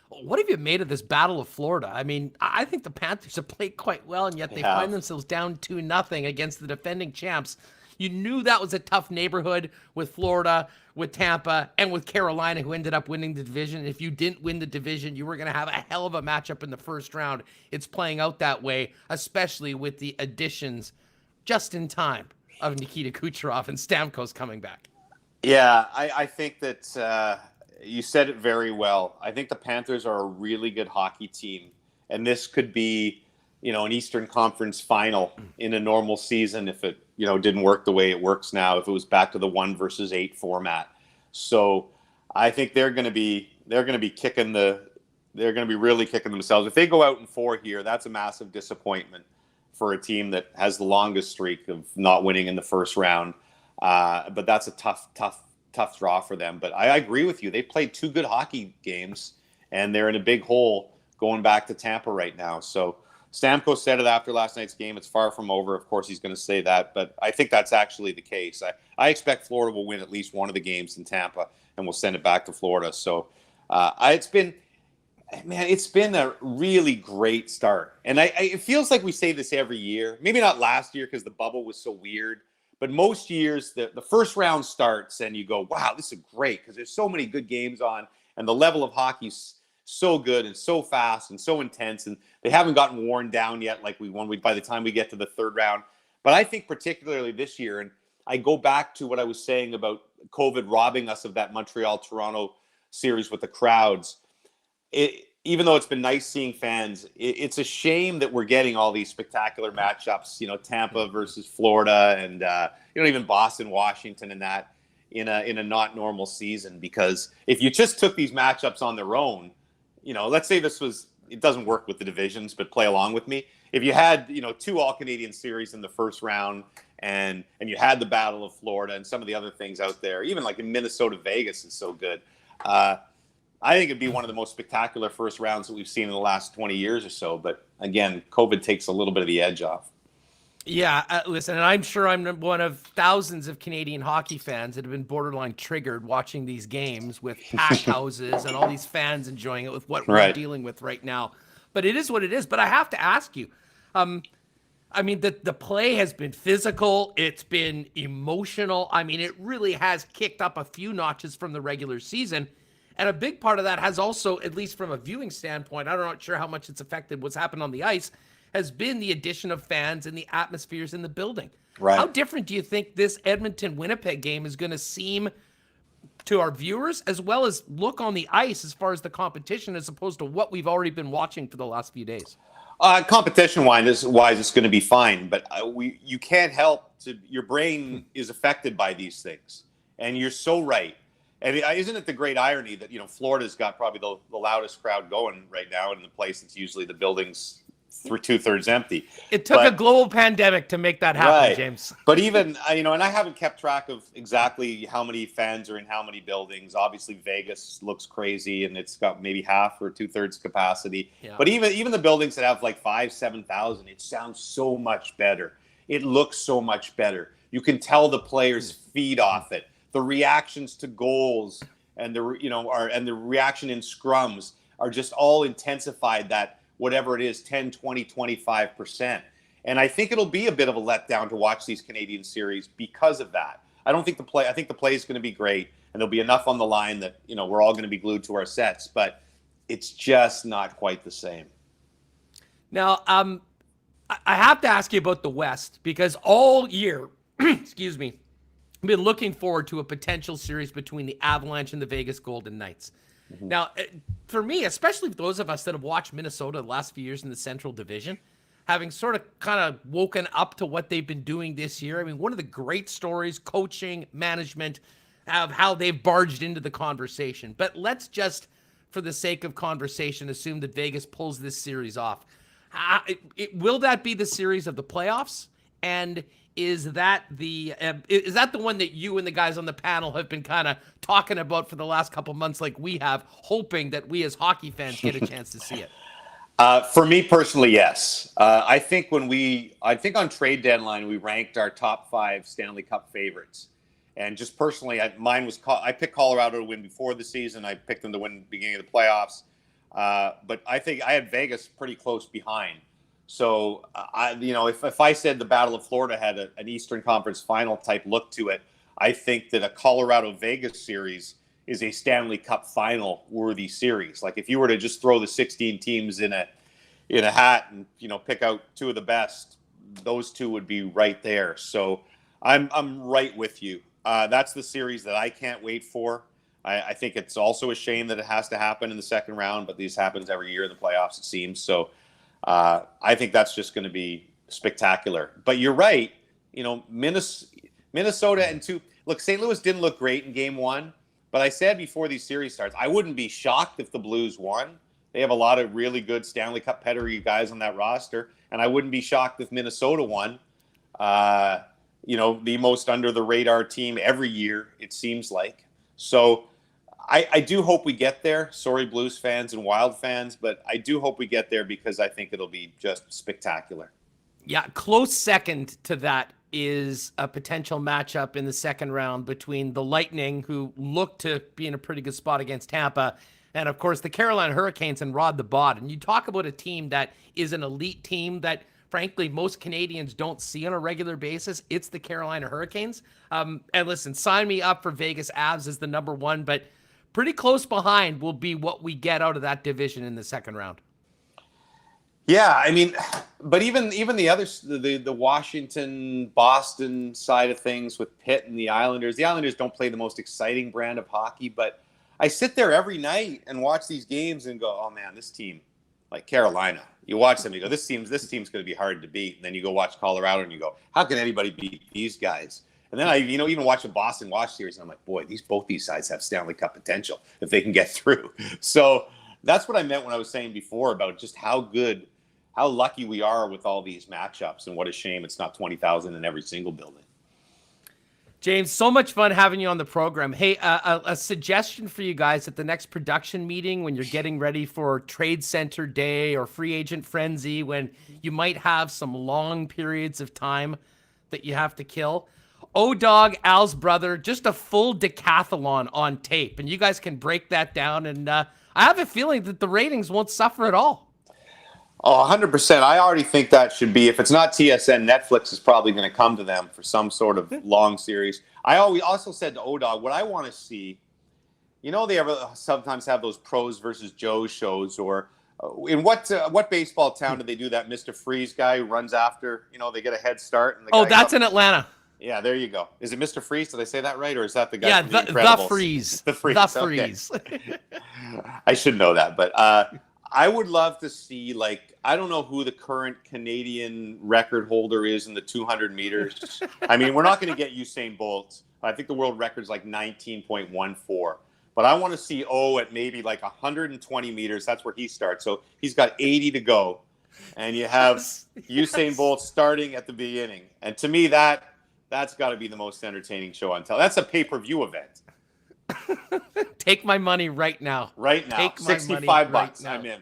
Speaker 2: What have you made of this Battle of Florida? I mean, I think the Panthers have played quite well, and yet they find themselves down 2-0 against the defending champs. You knew that was a tough neighborhood with Florida, with Tampa, and with Carolina, who ended up winning the division. If you didn't win the division, you were going to have a hell of a matchup in the first round. It's playing out that way, especially with the additions just in time of Nikita Kucherov and Stamkos coming back.
Speaker 4: Yeah, I think that you said it very well. I think the Panthers are a really good hockey team, and this could be, an Eastern Conference final in a normal season if it, didn't work the way it works now, if it was back to the 1-versus-8 format. So I think they're going to be really kicking themselves. If they go out in 4 here, that's a massive disappointment for a team that has the longest streak of not winning in the first round. But that's a tough draw for them. But I agree with you. They played 2 good hockey games, and they're in a big hole going back to Tampa right now. So Stamkos said it after last night's game. It's far from over. Of course, he's going to say that, but I think that's actually the case. I expect Florida will win at least one of the games in Tampa, and we'll send it back to Florida. So it's been Man, it's been a really great start. And it feels like we say this every year. Maybe not last year because the bubble was so weird. But most years, the first round starts and you go, wow, this is great because there's so many good games on. And the level of hockey's so good and so fast and so intense. And they haven't gotten worn down yet like by the time we get to the third round. But I think particularly this year, and I go back to what I was saying about COVID robbing us of that Montreal-Toronto series with the crowds. Even though it's been nice seeing fans, it's a shame that we're getting all these spectacular matchups, Tampa versus Florida and, even Boston, Washington and that in a not normal season. Because if you just took these matchups on their own, let's say it doesn't work with the divisions, but play along with me. If you had, 2 All-Canadian series in the first round and you had the Battle of Florida and some of the other things out there, even like in Minnesota, Vegas is so good. I think it'd be one of the most spectacular first rounds that we've seen in the last 20 years or so. But again, COVID takes a little bit of the edge off.
Speaker 2: Yeah, listen, and I'm sure I'm one of thousands of Canadian hockey fans that have been borderline triggered watching these games with packed houses and all these fans enjoying it with what we're dealing with right now. But it is what it is. But I have to ask you, the play has been physical. It's been emotional. It really has kicked up a few notches from the regular season. And a big part of that has also, at least from a viewing standpoint, I'm not sure how much it's affected what's happened on the ice, has been the addition of fans and the atmospheres in the building. Right. How different do you think this Edmonton-Winnipeg game is going to seem to our viewers, as well as look on the ice as far as the competition, as opposed to what we've already been watching for the last few days?
Speaker 4: Competition-wise, it's going to be fine, but you can't help your brain is affected by these things. And you're so right. And isn't it the great irony that, Florida's got probably the loudest crowd going right now in the place that's usually the building's 2/3 empty.
Speaker 2: It took a global pandemic to make that happen, James.
Speaker 4: But even, and I haven't kept track of exactly how many fans are in how many buildings. Obviously, Vegas looks crazy and it's got maybe half or 2/3 capacity. Yeah. But even the buildings that have like 5,000-7,000, it sounds so much better. It looks so much better. You can tell the players feed off it. The reactions to goals and the reaction in scrums are just all intensified that whatever it is, 10, 20, 25%. And I think it'll be a bit of a letdown to watch these Canadian series because of that. I think the play is going to be great and there'll be enough on the line that, we're all going to be glued to our sets, but it's just not quite the same.
Speaker 2: Now, I have to ask you about the West because all year, excuse me, I've been looking forward to a potential series between the Avalanche and the Vegas Golden Knights. Mm-hmm. Now, for me, especially those of us that have watched Minnesota the last few years in the Central Division, having sort of kind of woken up to what they've been doing this year, one of the great stories, coaching, management, of how they've barged into the conversation. But let's just, for the sake of conversation, assume that Vegas pulls this series off. Will that be the series of the playoffs? And is that the one that you and the guys on the panel have been kind of talking about for the last couple months, like we have, hoping that we as hockey fans get a chance to see it?
Speaker 4: For me personally, yes. I think on trade deadline we ranked our top 5 Stanley Cup favorites, and just personally, I picked Colorado to win before the season. I picked them to win beginning of the playoffs, but I think I had Vegas pretty close behind. So, if I said the Battle of Florida had an Eastern Conference final type look to it, I think that a Colorado-Vegas series is a Stanley Cup final worthy series. Like if you were to just throw the 16 teams in a hat and, pick out 2 of the best, those 2 would be right there. So I'm right with you. That's the series that I can't wait for. I think it's also a shame that it has to happen in the second round, but this happens every year in the playoffs, it seems. So I think that's just going to be spectacular. But you're right. Minnesota and 2. Look, St. Louis didn't look great in game 1, but I said before these series starts, I wouldn't be shocked if the Blues won. They have a lot of really good Stanley Cup pedigree guys on that roster, and I wouldn't be shocked if Minnesota won. The most under the radar team every year, it seems like. So I do hope we get there. Sorry, Blues fans and Wild fans, but I do hope we get there because I think it'll be just spectacular.
Speaker 2: Yeah, close second to that is a potential matchup in the second round between the Lightning, who look to be in a pretty good spot against Tampa, And of course, the Carolina Hurricanes and Rod the Bod. And you talk about a team that is an elite team that, frankly, most Canadians don't see on a regular basis. It's the Carolina Hurricanes. And listen, sign me up for Vegas Avs as the number one, but pretty close behind will be what we get out of that division in the second round.
Speaker 4: Yeah, I mean, but even the Washington, Boston side of things with Pitt and the Islanders don't play the most exciting brand of hockey, but I sit there every night and watch these games and go, oh man, this team, like Carolina, you watch them, you go, this team's going to be hard to beat. And then you go watch Colorado and you go, how can anybody beat these guys? And then I, even watch the Boston Watch series and I'm like, boy, both these sides have Stanley Cup potential if they can get through. So that's what I meant when I was saying before about just how lucky we are with all these matchups, and what a shame it's not 20,000 in every single building.
Speaker 2: James, so much fun having you on the program. Hey, a suggestion for you guys at the next production meeting when you're getting ready for Trade Center Day or Free Agent Frenzy, when you might have some long periods of time that you have to kill. O-Dog, Al's brother, just a full decathlon on tape, and you guys can break that down, and I have a feeling that the ratings won't suffer at all.
Speaker 4: Oh, 100%. I already think that should be, if it's not TSN, Netflix is probably going to come to them for some sort of long series. I also said to O-Dog, what I want to see, they sometimes have those pros versus Joes shows, or in what baseball town did they do that Mr. Freeze guy who runs after, they get a head start? And
Speaker 2: that's in Atlanta.
Speaker 4: Yeah, there you go. Is it Mr. Freeze? Did I say that right? Or is that the guy?
Speaker 2: Yeah,
Speaker 4: from The Incredibles?
Speaker 2: The Freeze.
Speaker 4: The Freeze.
Speaker 2: The Freeze.
Speaker 4: Okay. I should know that, but I would love to see, I don't know who the current Canadian record holder is in the 200 meters. I mean, we're not going to get Usain Bolt. I think the world record's 19.14. But I want to see at maybe 120 meters. That's where he starts. So he's got 80 to go. And you have Usain Bolt starting at the beginning. And to me, that's got to be the most entertaining show on television. That's a pay-per-view event.
Speaker 2: Take my money right now.
Speaker 4: Right now.
Speaker 2: Take
Speaker 4: $65.
Speaker 2: Right now.
Speaker 4: I'm in.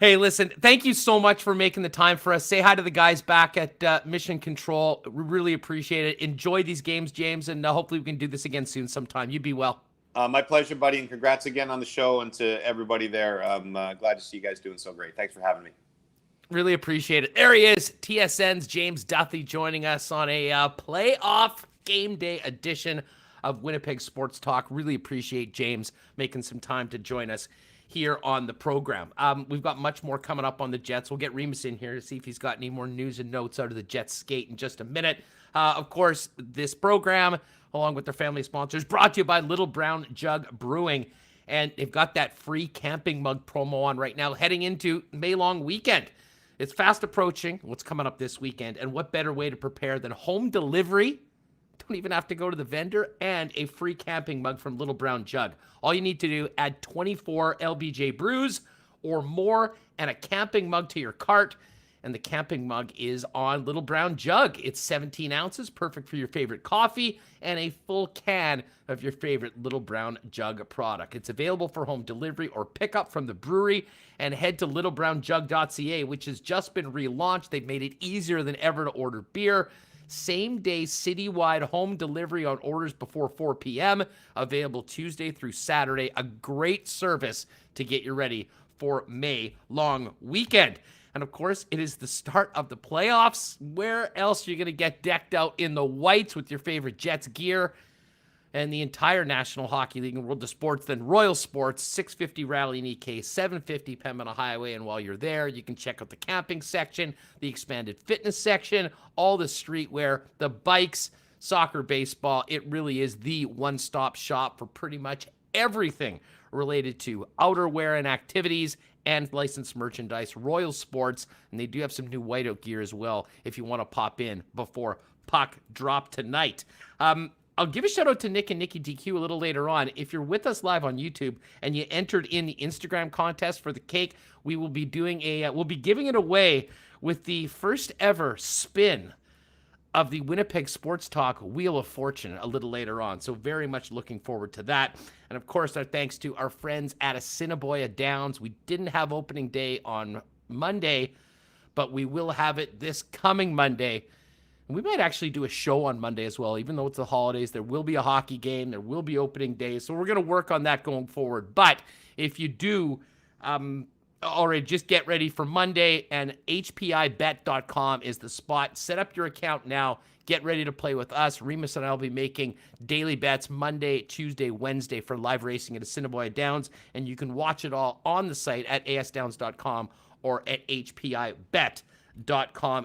Speaker 2: Hey, listen, thank you so much for making the time for us. Say hi to the guys back at Mission Control. We really appreciate it. Enjoy these games, James, and hopefully we can do this again soon sometime. You be well.
Speaker 4: My pleasure, buddy, and congrats again on the show, and to everybody there. I'm glad to see you guys doing so great. Thanks for having me.
Speaker 2: Really appreciate it. There he is, TSN's James Duthie, joining us on a playoff game day edition of Winnipeg Sports Talk. Really appreciate James making some time to join us here on the program. We've got much more coming up on the Jets. We'll get Remus in here to see if he's got any more news and notes out of the Jets skate in just a minute. Of course, this program, along with their family sponsors, brought to you by Little Brown Jug Brewing. And they've got that free camping mug promo on right now, heading into May long weekend. It's fast approaching what's coming up this weekend, and what better way to prepare than home delivery? Don't even have to go to the vendor, and a free camping mug from Little Brown Jug. All you need to do, add 24 LBJ brews or more and a camping mug to your cart, and the camping mug is on Little Brown Jug. It's 17 ounces, perfect for your favorite coffee, and a full can of your favorite Little Brown Jug product. It's available for home delivery or pickup from the brewery, and head to littlebrownjug.ca, which has just been relaunched. They've made it easier than ever to order beer. Same-day citywide home delivery on orders before 4 p.m. Available Tuesday through Saturday. A great service to get you ready for May long weekend. And, of course, it is the start of the playoffs. Where else are you going to get decked out in the whites with your favorite Jets gear and the entire National Hockey League and World of Sports than Royal Sports, 650 Rally in EK, 750 Pembina Highway. And while you're there, you can check out the camping section, the expanded fitness section, all the streetwear, the bikes, soccer, baseball. It really is the one-stop shop for pretty much everything related to outerwear and activities and licensed merchandise. Royal Sports, and they do have some new whiteout gear as well if you want to pop in before puck drop tonight. I'll give a shout out to Nick and Nikki DQ a little later on. If you're with us live on YouTube and you entered in the Instagram contest for the cake, we will be doing we'll be giving it away with the first ever spin of the Winnipeg Sports Talk Wheel of Fortune a little later on. So very much looking forward to that. And of course, our thanks to our friends at Assiniboia Downs. We didn't have opening day on Monday, but we will have it this coming Monday. And we might actually do a show on Monday as well, even though it's the holidays. There will be a hockey game. There will be opening day. So we're going to work on that going forward. But if you do, already just get ready for Monday, and hpibet.com is the spot. Set up your account now. Get ready to play with us. Remus and I will be making daily bets Monday, Tuesday, Wednesday for live racing at Assiniboia Downs, and you can watch it all on the site at asdowns.com or at hpibet.com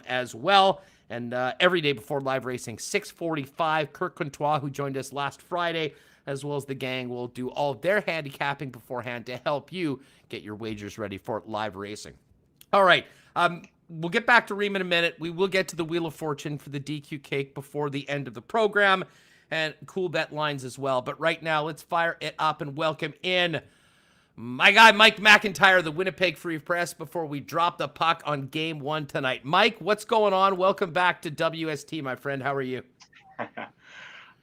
Speaker 2: as well. And every day before live racing, 6:45, Kirk Contois, who joined us last Friday, as well as the gang, will do all of their handicapping beforehand to help you get your wagers ready for live racing. All right. We'll get back to Reem in a minute. We will get to the Wheel of Fortune for the DQ cake before the end of the program, and cool bet lines as well. But right now, let's fire it up and welcome in my guy, Mike McIntyre, the Winnipeg Free Press, before we drop the puck on Game 1 tonight. Mike, what's going on? Welcome back to WST, my friend. How are you?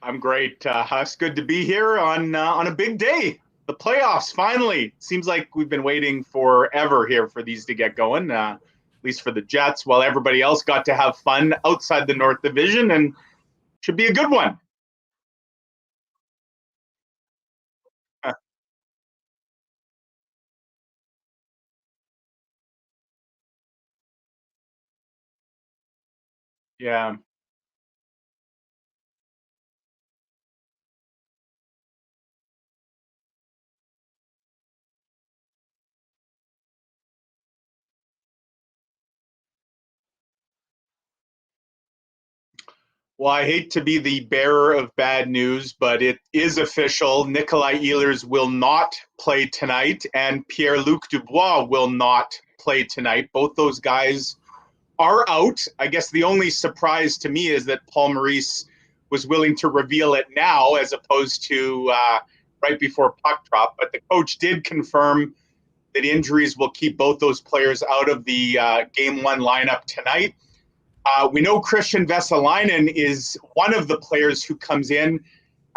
Speaker 5: I'm great, Huss. Good to be here on a big day. The playoffs, finally. Seems like we've been waiting forever here for these to get going, at least for the Jets, while everybody else got to have fun outside the North Division, and should be a good one. Yeah. Well, I hate to be the bearer of bad news, but it is official. Nikolai Ehlers will not play tonight, and Pierre-Luc Dubois will not play tonight. Both those guys are out. I guess the only surprise to me is that Paul Maurice was willing to reveal it now as opposed to right before puck drop. But the coach did confirm that injuries will keep both those players out of the Game 1 lineup tonight. We know Christian Vesalainen is one of the players who comes in.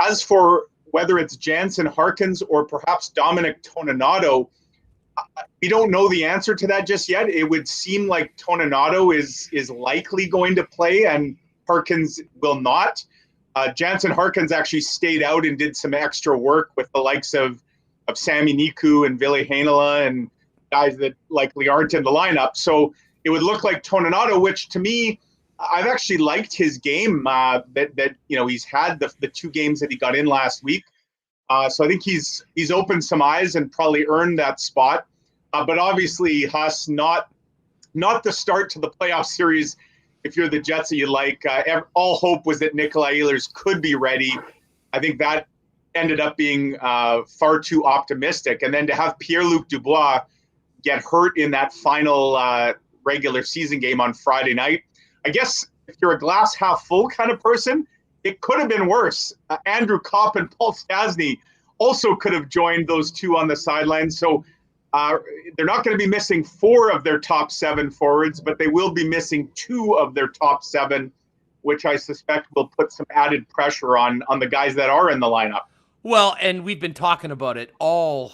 Speaker 5: As for whether it's Jansen Harkins or perhaps Dominic Toninato, we don't know the answer to that just yet. It would seem like Toninato is likely going to play and Harkins will not. Jansen Harkins actually stayed out and did some extra work with the likes of Sami Niku and Ville Heinola and guys that likely aren't in the lineup. So it would look like Toninato, which to me, I've actually liked his game. That he's had the two games that he got in last week. So I think he's opened some eyes and probably earned that spot. But obviously, Huss, not the start to the playoff series. If you're the Jets that you like, all hope was that Nikolai Ehlers could be ready. I think that ended up being far too optimistic. And then to have Pierre-Luc Dubois get hurt in that final regular season game on Friday night, I guess if you're a glass half full kind of person, it could have been worse. Andrew Kopp and Paul Stastny also could have joined those two on the sidelines. So they're not going to be missing 4 of their top 7 forwards, but they will be missing 2 of their top 7, which I suspect will put some added pressure on the guys that are in the lineup.
Speaker 2: Well, and we've been talking about it all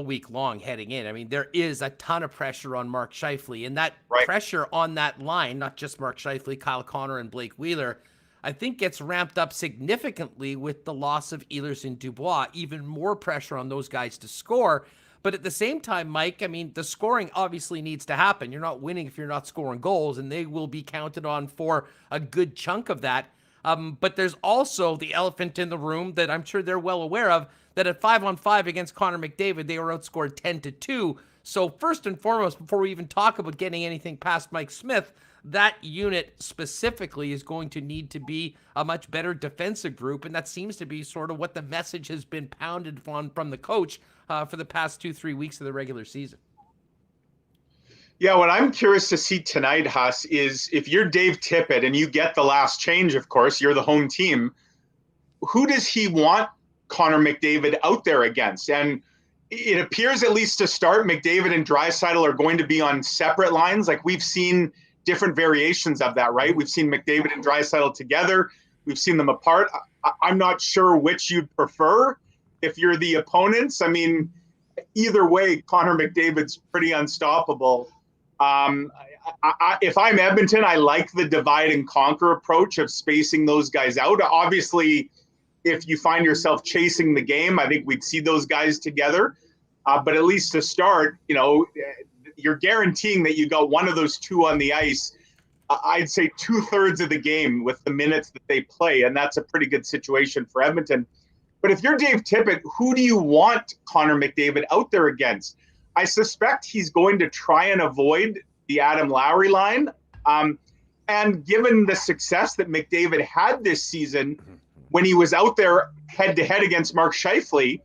Speaker 2: week long heading in. There is a ton of pressure on Mark Scheifele, and that pressure on that line, not just Mark Scheifele, Kyle Connor, and Blake Wheeler, I think gets ramped up significantly with the loss of Ehlers and Dubois. Even more pressure on those guys to score. But at the same time, Mike, the scoring obviously needs to happen. You're not winning if you're not scoring goals, and they will be counted on for a good chunk of that. But there's also the elephant in the room that I'm sure they're well aware of, that at 5-on-5 against Connor McDavid, they were outscored 10-2. So first and foremost, before we even talk about getting anything past Mike Smith, that unit specifically is going to need to be a much better defensive group, and that seems to be sort of what the message has been pounded on from the coach for the past 2-3 weeks of the regular season.
Speaker 5: Yeah, what I'm curious to see tonight, Huss, is if you're Dave Tippett and you get the last change, of course, you're the home team, who does he want Connor McDavid out there against? And it appears, at least to start, McDavid and Draisaitl are going to be on separate lines. Like, we've seen different variations of that, right? We've seen McDavid and Draisaitl together. We've seen them apart. I'm not sure which you'd prefer if you're the opponents. Either way, Connor McDavid's pretty unstoppable. If I'm Edmonton, I like the divide and conquer approach of spacing those guys out. Obviously, if you find yourself chasing the game, I think we'd see those guys together. But at least to start, you're guaranteeing that you got one of those two on the ice. I'd say 2/3 of the game with the minutes that they play, and that's a pretty good situation for Edmonton. But if you're Dave Tippett, who do you want Connor McDavid out there against? I suspect he's going to try and avoid the Adam Lowry line. And given the success that McDavid had this season when he was out there head-to-head against Mark Scheifele,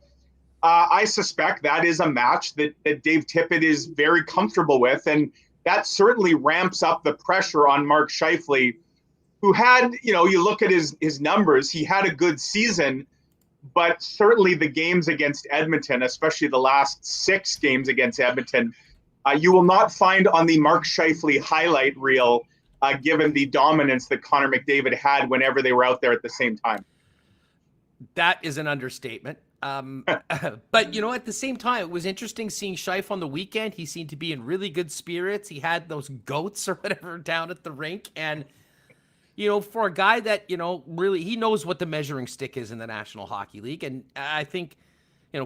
Speaker 5: I suspect that is a match that Dave Tippett is very comfortable with. And that certainly ramps up the pressure on Mark Scheifele, who had, you look at his numbers, he had a good season, but certainly the games against Edmonton, especially the last 6 games against Edmonton, you will not find on the Mark Scheifele highlight reel, given the dominance that Connor McDavid had whenever they were out there at the same time.
Speaker 2: That is an understatement. But, at the same time, it was interesting seeing Scheif on the weekend. He seemed to be in really good spirits. He had those goats or whatever down at the rink. And, for a guy that, really, he knows what the measuring stick is in the National Hockey League. And I think,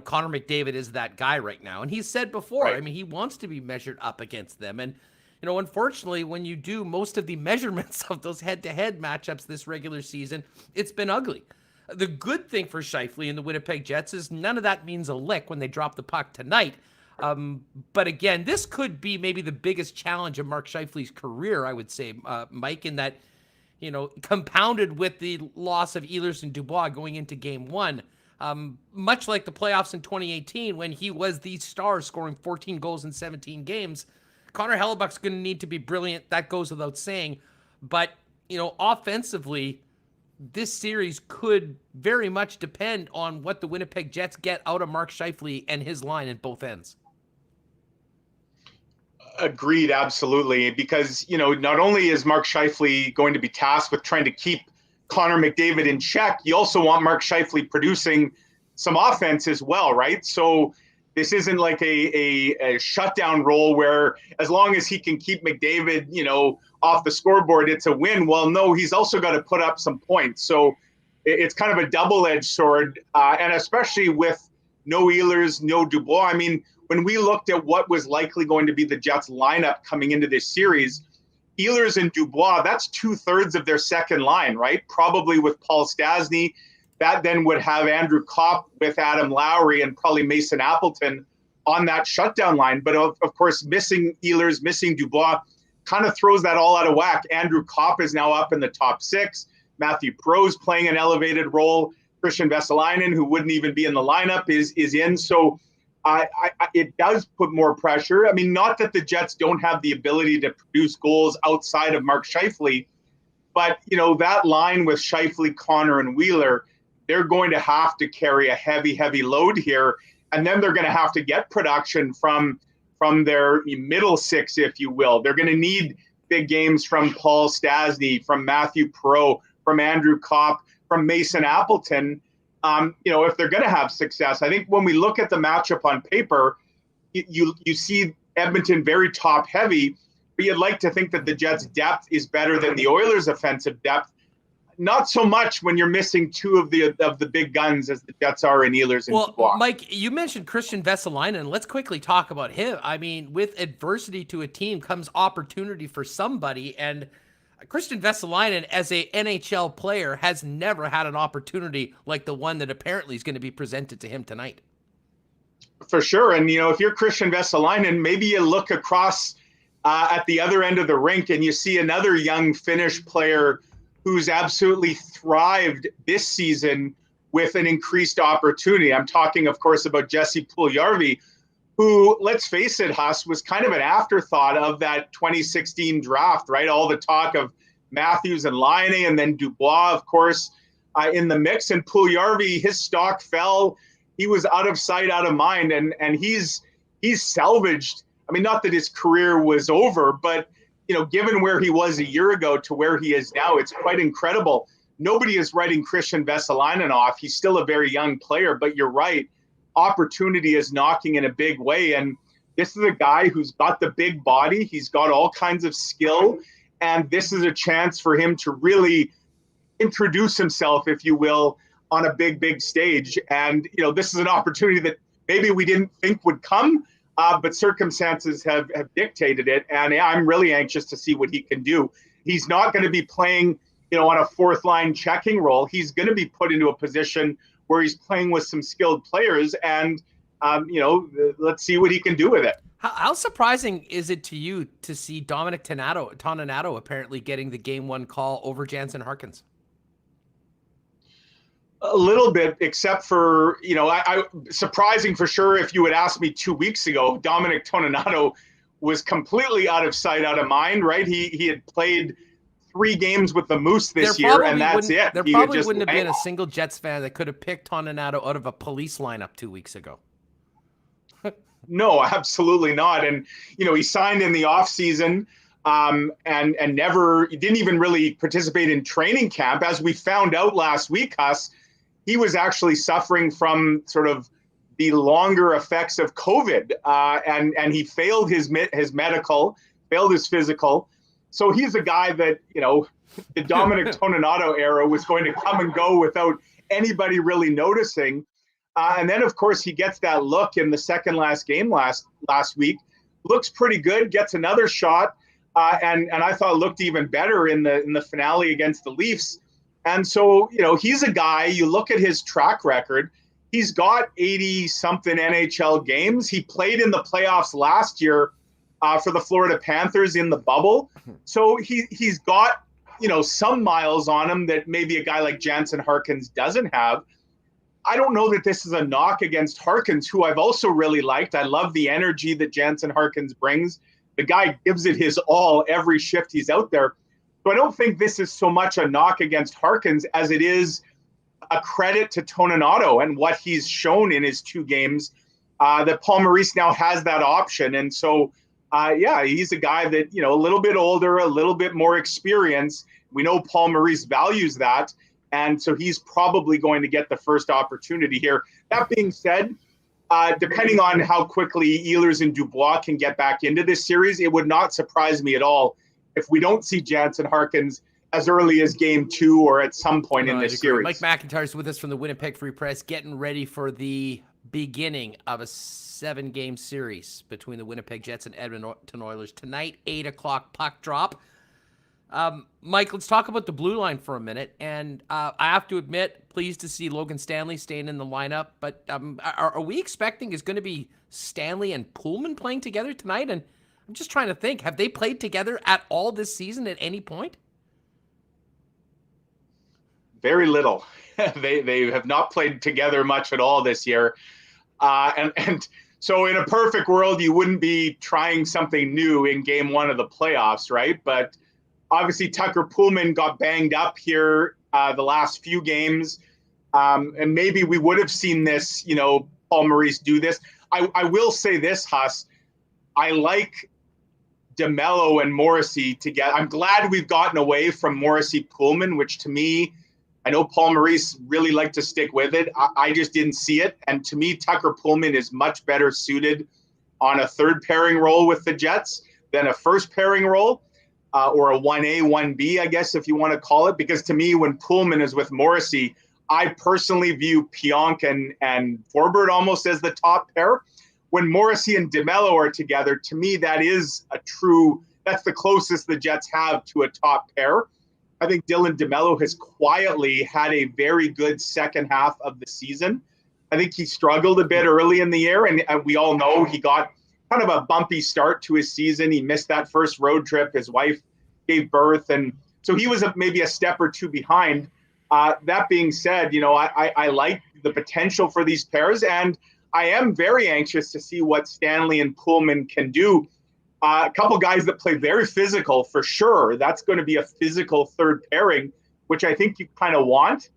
Speaker 2: Connor McDavid is that guy right now. And he's said before, right. He wants to be measured up against them. And, unfortunately, when you do most of the measurements of those head-to-head matchups this regular season, it's been ugly. The good thing for Scheifele and the Winnipeg Jets is none of that means a lick when they drop the puck tonight. But again, this could be maybe the biggest challenge of Mark Scheifele's career, I would say, Mike, in that, compounded with the loss of Ehlers and Dubois going into game 1. Much like the playoffs in 2018 when he was the star scoring 14 goals in 17 games, Connor Hellebuyck's going to need to be brilliant. That goes without saying. But, offensively, this series could very much depend on what the Winnipeg Jets get out of Mark Scheifele and his line at both ends.
Speaker 5: Agreed, absolutely. Because, not only is Mark Scheifele going to be tasked with trying to keep Connor McDavid in check, you also want Mark Scheifele producing some offense as well, right? So this isn't like a shutdown role where as long as he can keep McDavid, off the scoreboard, it's a win. Well, no, he's also got to put up some points. So it's kind of a double-edged sword, and especially with no Ehlers, no Dubois. When we looked at what was likely going to be the Jets lineup coming into this series, Ehlers and Dubois, that's 2/3 of their second line, right? Probably with Paul Stastny. That then would have Andrew Kopp with Adam Lowry and probably Mason Appleton on that shutdown line. But of course, missing Ehlers, missing Dubois kind of throws that all out of whack. Andrew Kopp is now up in the top 6. Matthew Perreault's playing an elevated role. Christian Vesalainen, who wouldn't even be in the lineup, is in. So it does put more pressure. Not that the Jets don't have the ability to produce goals outside of Mark Scheifele, but, that line with Scheifele, Connor, and Wheeler, they're going to have to carry a heavy, heavy load here. And then they're going to have to get production from their middle 6, if you will. They're going to need big games from Paul Stastny, from Matthew Perreault, from Andrew Kopp, from Mason Appleton, if they're going to have success. I think when we look at the matchup on paper, you see Edmonton very top heavy, but you'd like to think that the Jets' depth is better than the Oilers' offensive depth. Not so much when you're missing 2 of the big guns as the Jets are in Ehlers and Dubois.
Speaker 2: Well, Mike, you mentioned Christian Vesalainen. Let's quickly talk about him. With adversity to a team comes opportunity for somebody, and Christian Vesalainen, as a NHL player, has never had an opportunity like the one that apparently is going to be presented to him tonight.
Speaker 5: For sure. And, if you're Christian Vesalainen, maybe you look across at the other end of the rink and you see another young Finnish player who's absolutely thrived this season with an increased opportunity. I'm talking, of course, about Jesse Puljujärvi, who, let's face it, Huss, was kind of an afterthought of that 2016 draft, right? All the talk of Matthews and Laine, and then Dubois, of course, in the mix. And Puljujärvi, his stock fell. He was out of sight, out of mind, and he's salvaged. Not that his career was over, but given where he was a year ago to where he is now, it's quite incredible. Nobody is writing Christian Vesalainen off. He's still a very young player, but you're right. Opportunity is knocking in a big way. And this is a guy who's got the big body. He's got all kinds of skill. And this is a chance for him to really introduce himself, if you will, on a big stage. And, this is an opportunity that maybe we didn't think would come, but circumstances have dictated it. And I'm really anxious to see what he can do. He's not going to be playing, on a fourth line checking role. He's going to be put into a position where he's playing with some skilled players. And, let's see what he can do with it.
Speaker 2: How surprising is it to you to see Dominic Toninato apparently getting the game one call over Jansen Harkins?
Speaker 5: A little bit, except for, surprising for sure. If you had asked me 2 weeks ago, Dominic Toninato was completely out of sight, out of mind, right? He had played 3 games with the Moose this year, and that's it.
Speaker 2: There probably wouldn't have been a single Jets fan that could have picked Toninato out of a Police lineup 2 weeks ago.
Speaker 5: No, absolutely not. And, he signed in the offseason and never, he didn't even really participate in training camp. As we found out last week, he was actually suffering from sort of the longer effects of COVID, and he failed his medical, failed his physical. So he's a guy that, the Dominic Toninato era was going to come and go without anybody really noticing. And then, of course, he gets that look in the second last game last week. Looks pretty good, gets another shot, and I thought looked even better in the finale against the Leafs. And so, he's a guy, you look at his track record, he's got 80-something NHL games. He played in the playoffs last year for the Florida Panthers in the bubble. So he's got, some miles on him that maybe a guy like Jansen Harkins doesn't have. I don't know that this is a knock against Harkins, who I've also really liked. I love the energy that Jansen Harkins brings. The guy gives it his all every shift he's out there. So I don't think this is so much a knock against Harkins as it is a credit to Toninato and what he's shown in his 2 games, that Paul Maurice now has that option. And so, he's a guy that, a little bit older, a little bit more experience. We know Paul Maurice values that. And so he's probably going to get the first opportunity here. That being said, depending on how quickly Ehlers and Dubois can get back into this series, it would not surprise me at all if we don't see Jansen Harkins as early as game 2 or at some point in this series.
Speaker 2: Mike McIntyre is with us from the Winnipeg Free Press, getting ready for the beginning of a 7-game series between the Winnipeg Jets and Edmonton Oilers. Tonight, 8 o'clock puck drop. Mike, let's talk about the blue line for a minute. And I have to admit, pleased to see Logan Stanley staying in the lineup. But are we expecting is going to be Stanley and Pullman playing together tonight? And I'm just trying to think, have they played together at all this season at any point?
Speaker 5: Very little. They have not played together much at all this year. And so in a perfect world, you wouldn't be trying something new in game 1 of the playoffs, right? But obviously, Tucker Pullman got banged up here the last few games. And maybe we would have seen this, Paul Maurice do this. I will say this, Huss. I like DeMello and Morrissey together. I'm glad we've gotten away from Morrissey Pullman, which to me, I know Paul Maurice really liked to stick with it. I just didn't see it. And to me, Tucker Pullman is much better suited on a third pairing role with the Jets than a first pairing role. Or a 1A, 1B, I guess, if you want to call it. Because to me, when Pullman is with Morrissey, I personally view Pionk and Forbort almost as the top pair. When Morrissey and DeMello are together, to me, that's the closest the Jets have to a top pair. I think Dylan DeMello has quietly had a very good second half of the season. I think he struggled a bit early in the year, and we all know he got kind of a bumpy start to his season. He missed that first road trip. His wife gave birth, and so he was maybe a step or 2 behind. That being said, I like the potential for these pairs, and I am very anxious to see what Stanley and Pullman can do. A couple guys that play very physical for sure. That's going to be a physical third pairing, which I think you kind of want.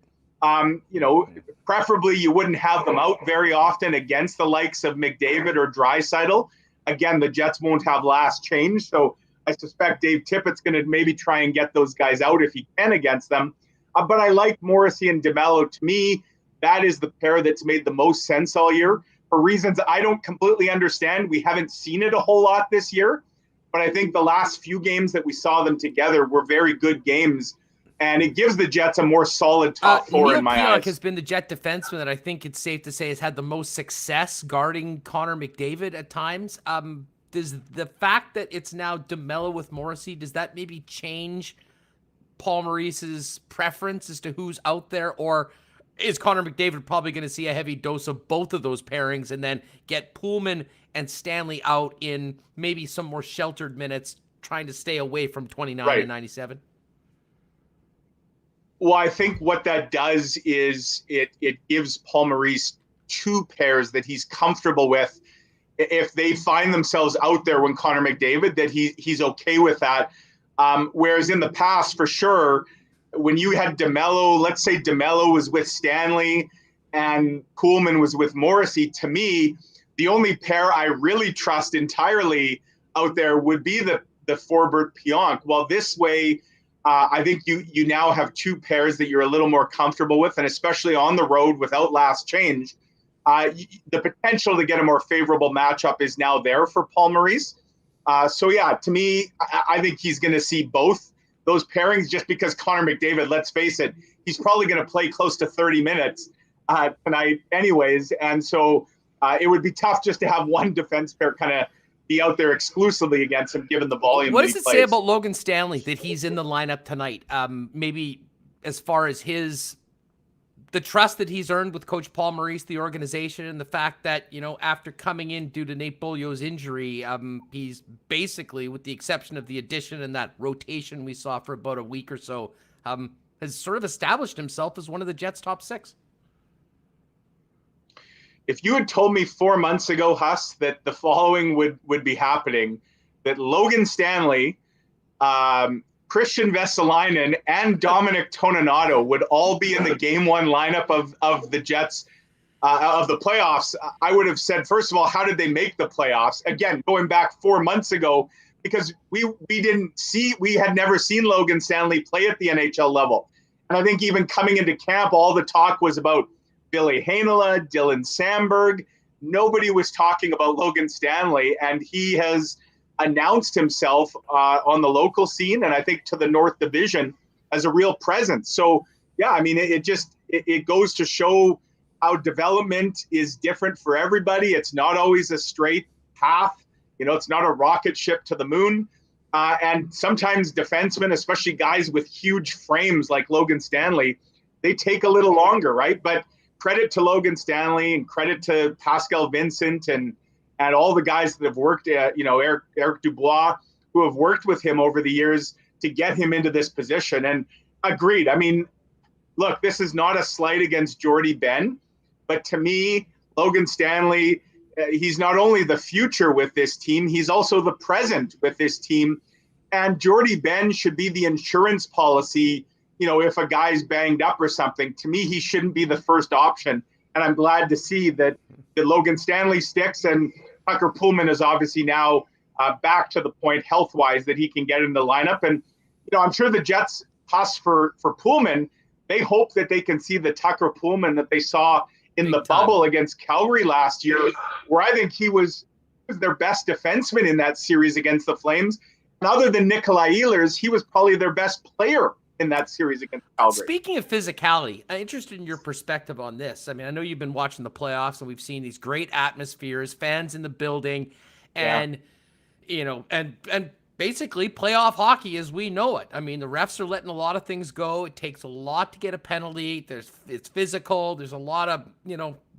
Speaker 5: Preferably you wouldn't have them out very often against the likes of McDavid or Draisaitl. Again, the Jets won't have last change, so I suspect Dave Tippett's going to maybe try and get those guys out if he can against them. But I like Morrissey and DeMello. To me, that is the pair that's made the most sense all year. For reasons I don't completely understand, we haven't seen it a whole lot this year. But I think the last few games that we saw them together were very good games. and it gives the Jets a more solid top four
Speaker 2: Neil
Speaker 5: in my
Speaker 2: Pionk
Speaker 5: eyes.
Speaker 2: has been the Jet defenseman that I think it's safe to say has had the most success guarding Connor McDavid at times. Does the fact that it's now DeMello with Morrissey, does that maybe change Paul Maurice's preference as to who's out there, or is Connor McDavid probably going to see a heavy dose of both of those pairings and then get Poolman and Stanley out in maybe some more sheltered minutes, trying to stay away from 29 and 97?
Speaker 5: Well, I think what that does is it gives Paul Maurice two pairs that he's comfortable with. If they find themselves out there when Connor McDavid, that he's okay with that. Whereas in the past, for sure, when you had DeMello, let's say DeMello was with Stanley and Poolman was with Morrissey, to me, the only pair I really trust entirely out there would be the Forbort Pionk. Well, this way, I think you now have two pairs that you're a little more comfortable with, and especially on the road without last change, the potential to get a more favorable matchup is now there for Paul Maurice. So yeah, to me, I think he's going to see both those pairings just because Connor McDavid, let's face it, he's probably going to play close to 30 minutes tonight anyways. And so it would be tough just to have one defense pair kind of be out there exclusively against him, given the volume.
Speaker 2: What does it say about Logan Stanley that he's in the lineup tonight? Maybe as far as the trust that he's earned with Coach Paul Maurice, the organization, and the fact that, after coming in due to Nate Beaulieu's injury, he's basically, with the exception of the addition and that rotation we saw for about a week or so, has sort of established himself as one of the Jets' top six.
Speaker 5: If you had told me 4 months ago, Huss, that the following would be happening, that Logan Stanley, Christian Vesalainen, and Dominic Toninato would all be in the game one lineup of the Jets, of the playoffs, I would have said, first of all, how did they make the playoffs? Again, going back 4 months ago, because we had never seen Logan Stanley play at the NHL level. And I think even coming into camp, all the talk was about Billy Heinola, Dylan Samberg. Nobody was talking about Logan Stanley, and he has announced himself on the local scene, and I think to the North Division, as a real presence. So, yeah, I mean, it goes to show how development is different for everybody. It's not always a straight path. It's not a rocket ship to the moon. And sometimes defensemen, especially guys with huge frames like Logan Stanley, they take a little longer, right? But credit to Logan Stanley and credit to Pascal Vincent and all the guys that have worked at, Eric Dubois, who have worked with him over the years to get him into this position. And agreed. I mean, look, this is not a slight against Jordy Ben, but to me, Logan Stanley, he's not only the future with this team, he's also the present with this team. And Jordy Ben should be the insurance policy, if a guy's banged up or something. To me, he shouldn't be the first option. And I'm glad to see that Logan Stanley sticks, and Tucker Poolman is obviously now back to the point health-wise that he can get in the lineup. And, I'm sure the Jets, for Poolman, they hope that they can see the Tucker Poolman that they saw in the bubble against Calgary last year, where I think he was their best defenseman in that series against the Flames. And other than Nikolai Ehlers, he was probably their best player in that series against Calgary.
Speaker 2: Speaking of physicality, I'm interested in your perspective on this. I mean, I know you've been watching the playoffs and we've seen these great atmospheres, fans in the building, and and basically playoff hockey as we know it. I mean, the refs are letting a lot of things go. It takes a lot to get a penalty. It's physical. There's a lot of,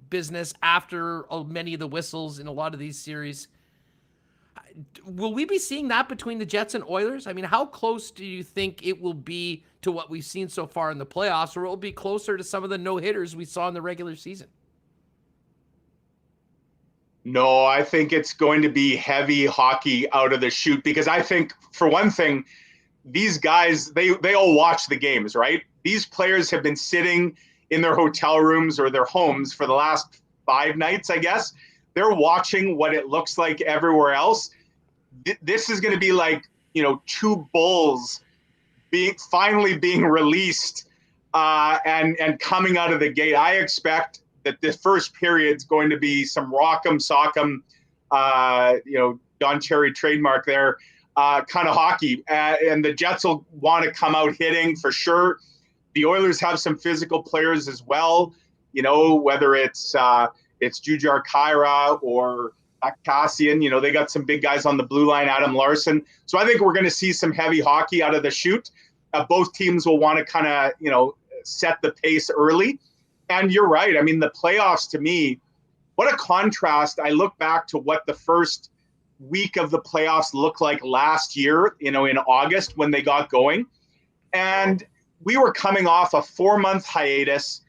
Speaker 2: business after many of the whistles in a lot of these series. Will we be seeing that between the Jets and Oilers? I mean, how close do you think it will be to what we've seen so far in the playoffs, or will it be closer to some of the no-hitters we saw in the regular season?
Speaker 5: No, I think it's going to be heavy hockey out of the chute, because I think, for one thing, these guys, they all watch the games, right? These players have been sitting in their hotel rooms or their homes for the last 5 nights, I guess. They're watching what it looks like everywhere else. This is going to be like, 2 bulls finally being released and coming out of the gate. I expect that the first period is going to be some rock'em sock'em, Don Cherry trademark there. kind of hockey. And the Jets will want to come out hitting for sure. The Oilers have some physical players as well, whether it's Jujhar Khaira or Cassian. They got some big guys on the blue line, Adam Larson. So I think we're going to see some heavy hockey out of the chute. Both teams will want to kind of, set the pace early. And you're right. I mean, the playoffs, to me, what a contrast. I look back to what the first week of the playoffs looked like last year, in August when they got going. And we were coming off a 4-month hiatus.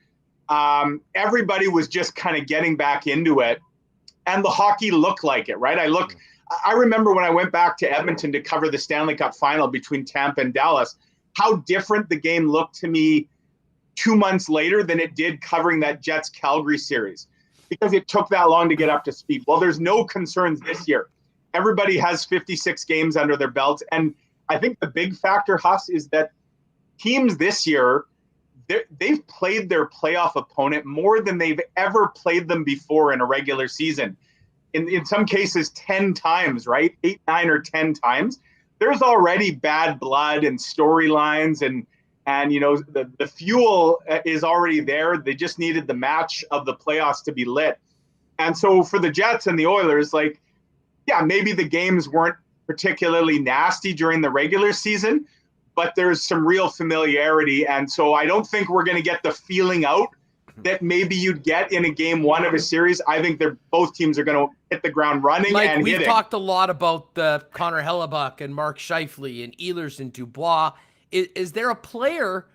Speaker 5: Everybody was just kind of getting back into it. And the hockey looked like it, right? I remember when I went back to Edmonton to cover the Stanley Cup final between Tampa and Dallas, how different the game looked to me 2 months later than it did covering that Jets-Calgary series, because it took that long to get up to speed. Well, there's no concerns this year. Everybody has 56 games under their belts. And I think the big factor, Huss, is that teams this year, they've played their playoff opponent more than they've ever played them before in a regular season. In some cases, 10 times, right? 8, 9, or 10 times. There's already bad blood and storylines, and the fuel is already there. They just needed the match of the playoffs to be lit. And so for the Jets and the Oilers, maybe the games weren't particularly nasty during the regular season, but there's some real familiarity. And so I don't think we're going to get the feeling out that maybe you'd get in a game one of a series. I think both teams are going to hit the ground running and
Speaker 2: we've
Speaker 5: hitting.
Speaker 2: Talked a lot about Connor Hellebuck and Mark Scheifele and Ehlers and Dubois. Is there a player,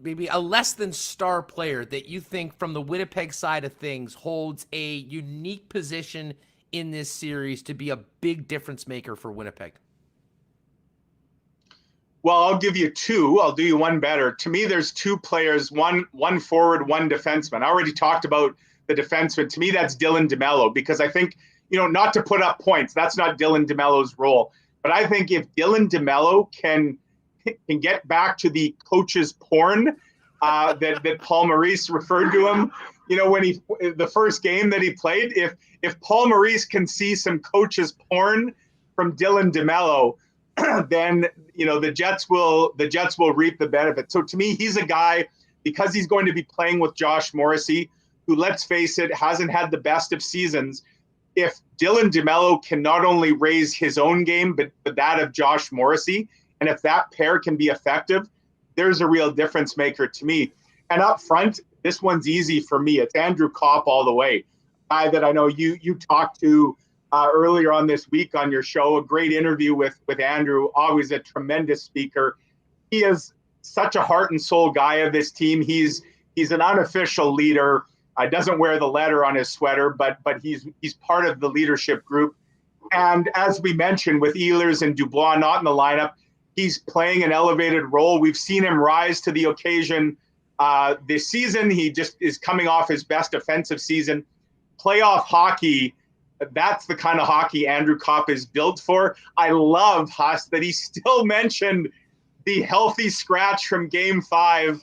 Speaker 2: maybe a less than star player, that you think from the Winnipeg side of things holds a unique position in this series to be a big difference maker for Winnipeg?
Speaker 5: Well, I'll give you two. I'll do you one better. To me, there's two players, one forward, one defenseman. I already talked about the defenseman. To me, that's Dylan DeMello, because I think, not to put up points, that's not Dylan DeMello's role. But I think if Dylan DeMello can get back to the coach's porn that Paul Maurice referred to him, when the first game that he played, if Paul Maurice can see some coach's porn from Dylan DeMello, then the Jets will reap the benefit. So to me, he's a guy, because he's going to be playing with Josh Morrissey, who, let's face it, hasn't had the best of seasons. If Dylan DeMello can not only raise his own game, but that of Josh Morrissey, and if that pair can be effective, there's a real difference maker to me. And up front, this one's easy for me. It's Andrew Kopp all the way. Guy that I know you talked to earlier on this week on your show. A great interview with Andrew, always a tremendous speaker. He is such a heart and soul guy of this team. He's an unofficial leader. Doesn't wear the letter on his sweater, but he's part of the leadership group. And as we mentioned, with Ehlers and Dubois not in the lineup, he's playing an elevated role. We've seen him rise to the occasion this season. He just is coming off his best offensive season. Playoff hockey, that's the kind of hockey Andrew Kopp is built for. I love, Huss, that he still mentioned the healthy scratch from Game 5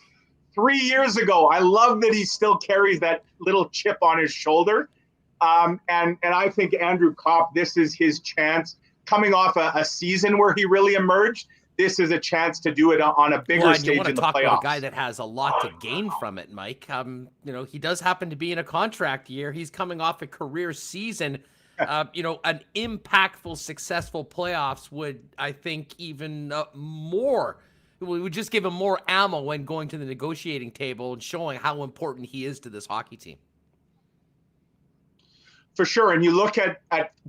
Speaker 5: 3 years ago. I love that he still carries that little chip on his shoulder. And I think Andrew Kopp, this is his chance. Coming off a season where he really emerged, this is a chance to do it on a bigger stage in the playoffs. You want to talk about
Speaker 2: a guy that has a lot to gain from it, Mike. He does happen to be in a contract year. He's coming off a career season. An impactful, successful playoffs would, I think, even more. We would just give him more ammo when going to the negotiating table and showing how important he is to this hockey team.
Speaker 5: For sure. And you look at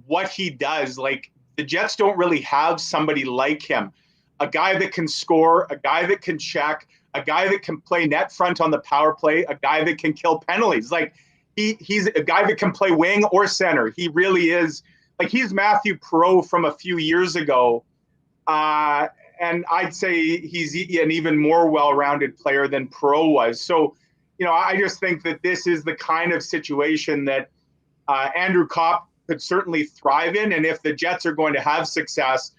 Speaker 5: what he does, the Jets don't really have somebody like him. A guy that can score, a guy that can check, a guy that can play net front on the power play, a guy that can kill penalties. He's a guy that can play wing or center. He really is. He's Matthew Perreault from a few years ago. And I'd say he's an even more well-rounded player than Perreault was. So, I just think that this is the kind of situation that Andrew Kopp could certainly thrive in. And if the Jets are going to have success,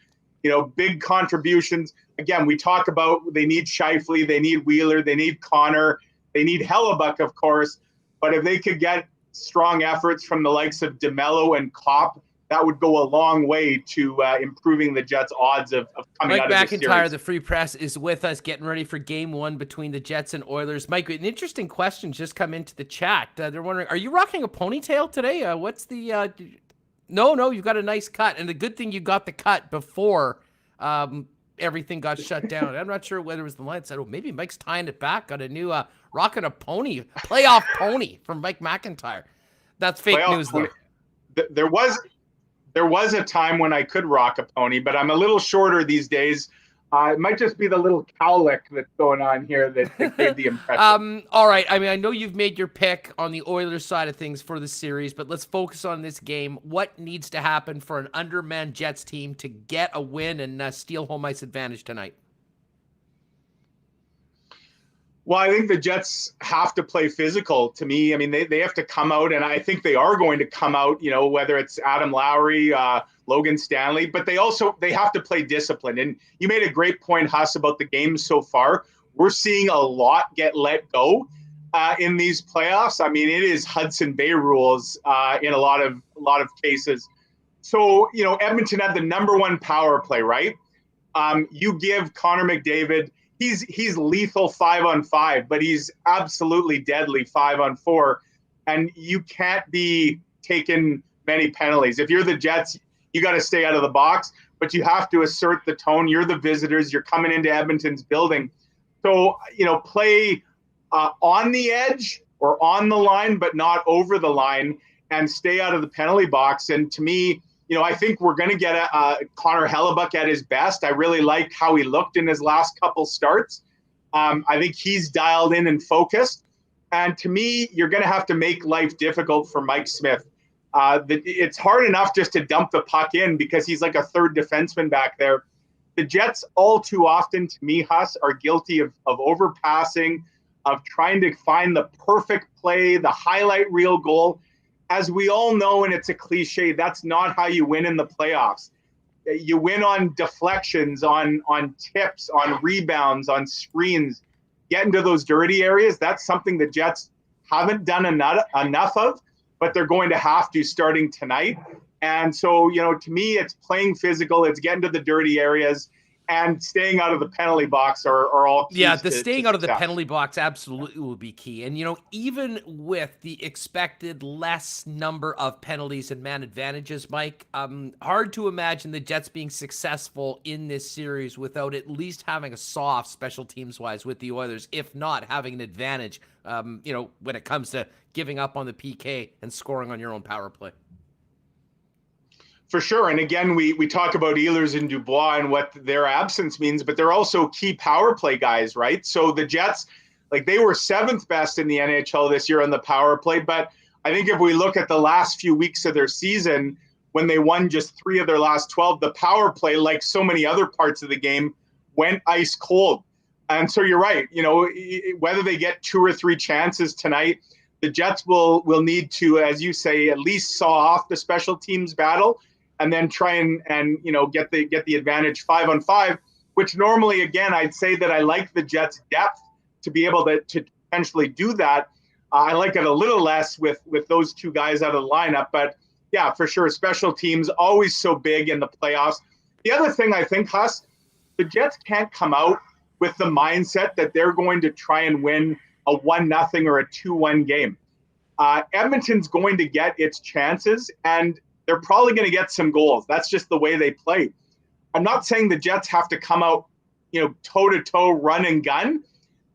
Speaker 5: big contributions. Again, we talk about they need Scheifele, they need Wheeler, they need Connor, they need Hellebuck, of course. But if they could get strong efforts from the likes of DeMello and Kopp that would go a long way to improving the Jets' odds of coming
Speaker 2: Mike
Speaker 5: out of this
Speaker 2: McIntyre,
Speaker 5: series.
Speaker 2: the Free Press, is with us, getting ready for Game 1 between the Jets and Oilers. Mike, an interesting question just come into the chat. They're wondering, are you rocking a ponytail today? What's the... No, you've got a nice cut. And the good thing you got the cut before everything got shut down. I'm not sure whether it was the line said, oh, maybe Mike's tying it back. Got a new rocking a pony, playoff pony from Mike McIntyre. That's fake
Speaker 5: Playoff
Speaker 2: news, though.
Speaker 5: There was a time when I could rock a pony, but I'm a little shorter these days. It might just be the little cowlick that's going on here that gave the impression.
Speaker 2: All right. I mean, I know you've made your pick on the Oilers side of things for the series, but let's focus on this game. What needs to happen for an undermanned Jets team to get a win and steal home ice advantage tonight?
Speaker 5: Well, I think the Jets have to play physical. To me, I mean, they have to come out, and I think they are going to come out, you know, whether it's Adam Lowry, Logan Stanley, but they have to play discipline. And you made a great point, Huss, about the games so far. We're seeing a lot get let go in these playoffs. I mean, it is Hudson Bay rules in a lot of cases. So, you know, Edmonton had the number one power play, right? You give Connor McDavid, he's lethal 5-on-5, but he's absolutely deadly 5-on-4, and you can't be taking many penalties. If you're the Jets, you got to stay out of the box, but you have to assert the tone. You're the visitors. You're coming into Edmonton's building. So, you know, play on the edge or on the line, but not over the line, and stay out of the penalty box. And to me, you know, I think we're going to get Connor Hellebuck at his best. I really like how he looked in his last couple starts. I think he's dialed in and focused. And to me, you're going to have to make life difficult for Mike Smith. It's hard enough just to dump the puck in because he's like a third defenseman back there. The Jets all too often, to me, Huss, are guilty of overpassing, of trying to find the perfect play, the highlight reel goal. As we all know, and it's a cliche, that's not how you win in the playoffs. You win on deflections, on tips, on rebounds, on screens. Get into those dirty areas. That's something the Jets haven't done enough of, but they're going to have to starting tonight. And so, you know, to me, it's playing physical. It's getting to the dirty areas and staying out of the penalty box are all keys.
Speaker 2: Yeah, staying out of the
Speaker 5: success.
Speaker 2: penalty box absolutely will be key. And, you know, even with the expected less number of penalties and man advantages, Mike, hard to imagine the Jets being successful in this series without at least having a soft special teams-wise with the Oilers, if not having an advantage, you know, when it comes to giving up on the PK and scoring on your own power play.
Speaker 5: For sure. And again, we talk about Ehlers and Dubois and what their absence means, but they're also key power play guys, right? So the Jets, like, they were seventh best in the NHL this year on the power play. But I think if we look at the last few weeks of their season, when they won just 3 of their last 12, the power play, like so many other parts of the game, went ice cold. And so you're right. You know, whether they get 2 or 3 chances tonight, the Jets will need to, as you say, at least saw off the special teams battle, and then try and you know, get the advantage 5-on-5, which normally, again, I'd say that I like the Jets' depth to be able to potentially do that. I like it a little less with those 2 guys out of the lineup, but yeah, for sure, special teams always so big in the playoffs. The other thing I think, Huss, the Jets can't come out with the mindset that they're going to try and win a 1-0 or a 2-1 game. Edmonton's going to get its chances, and they're probably going to get some goals. That's just the way they play. I'm not saying the Jets have to come out, you know, toe-to-toe, run and gun,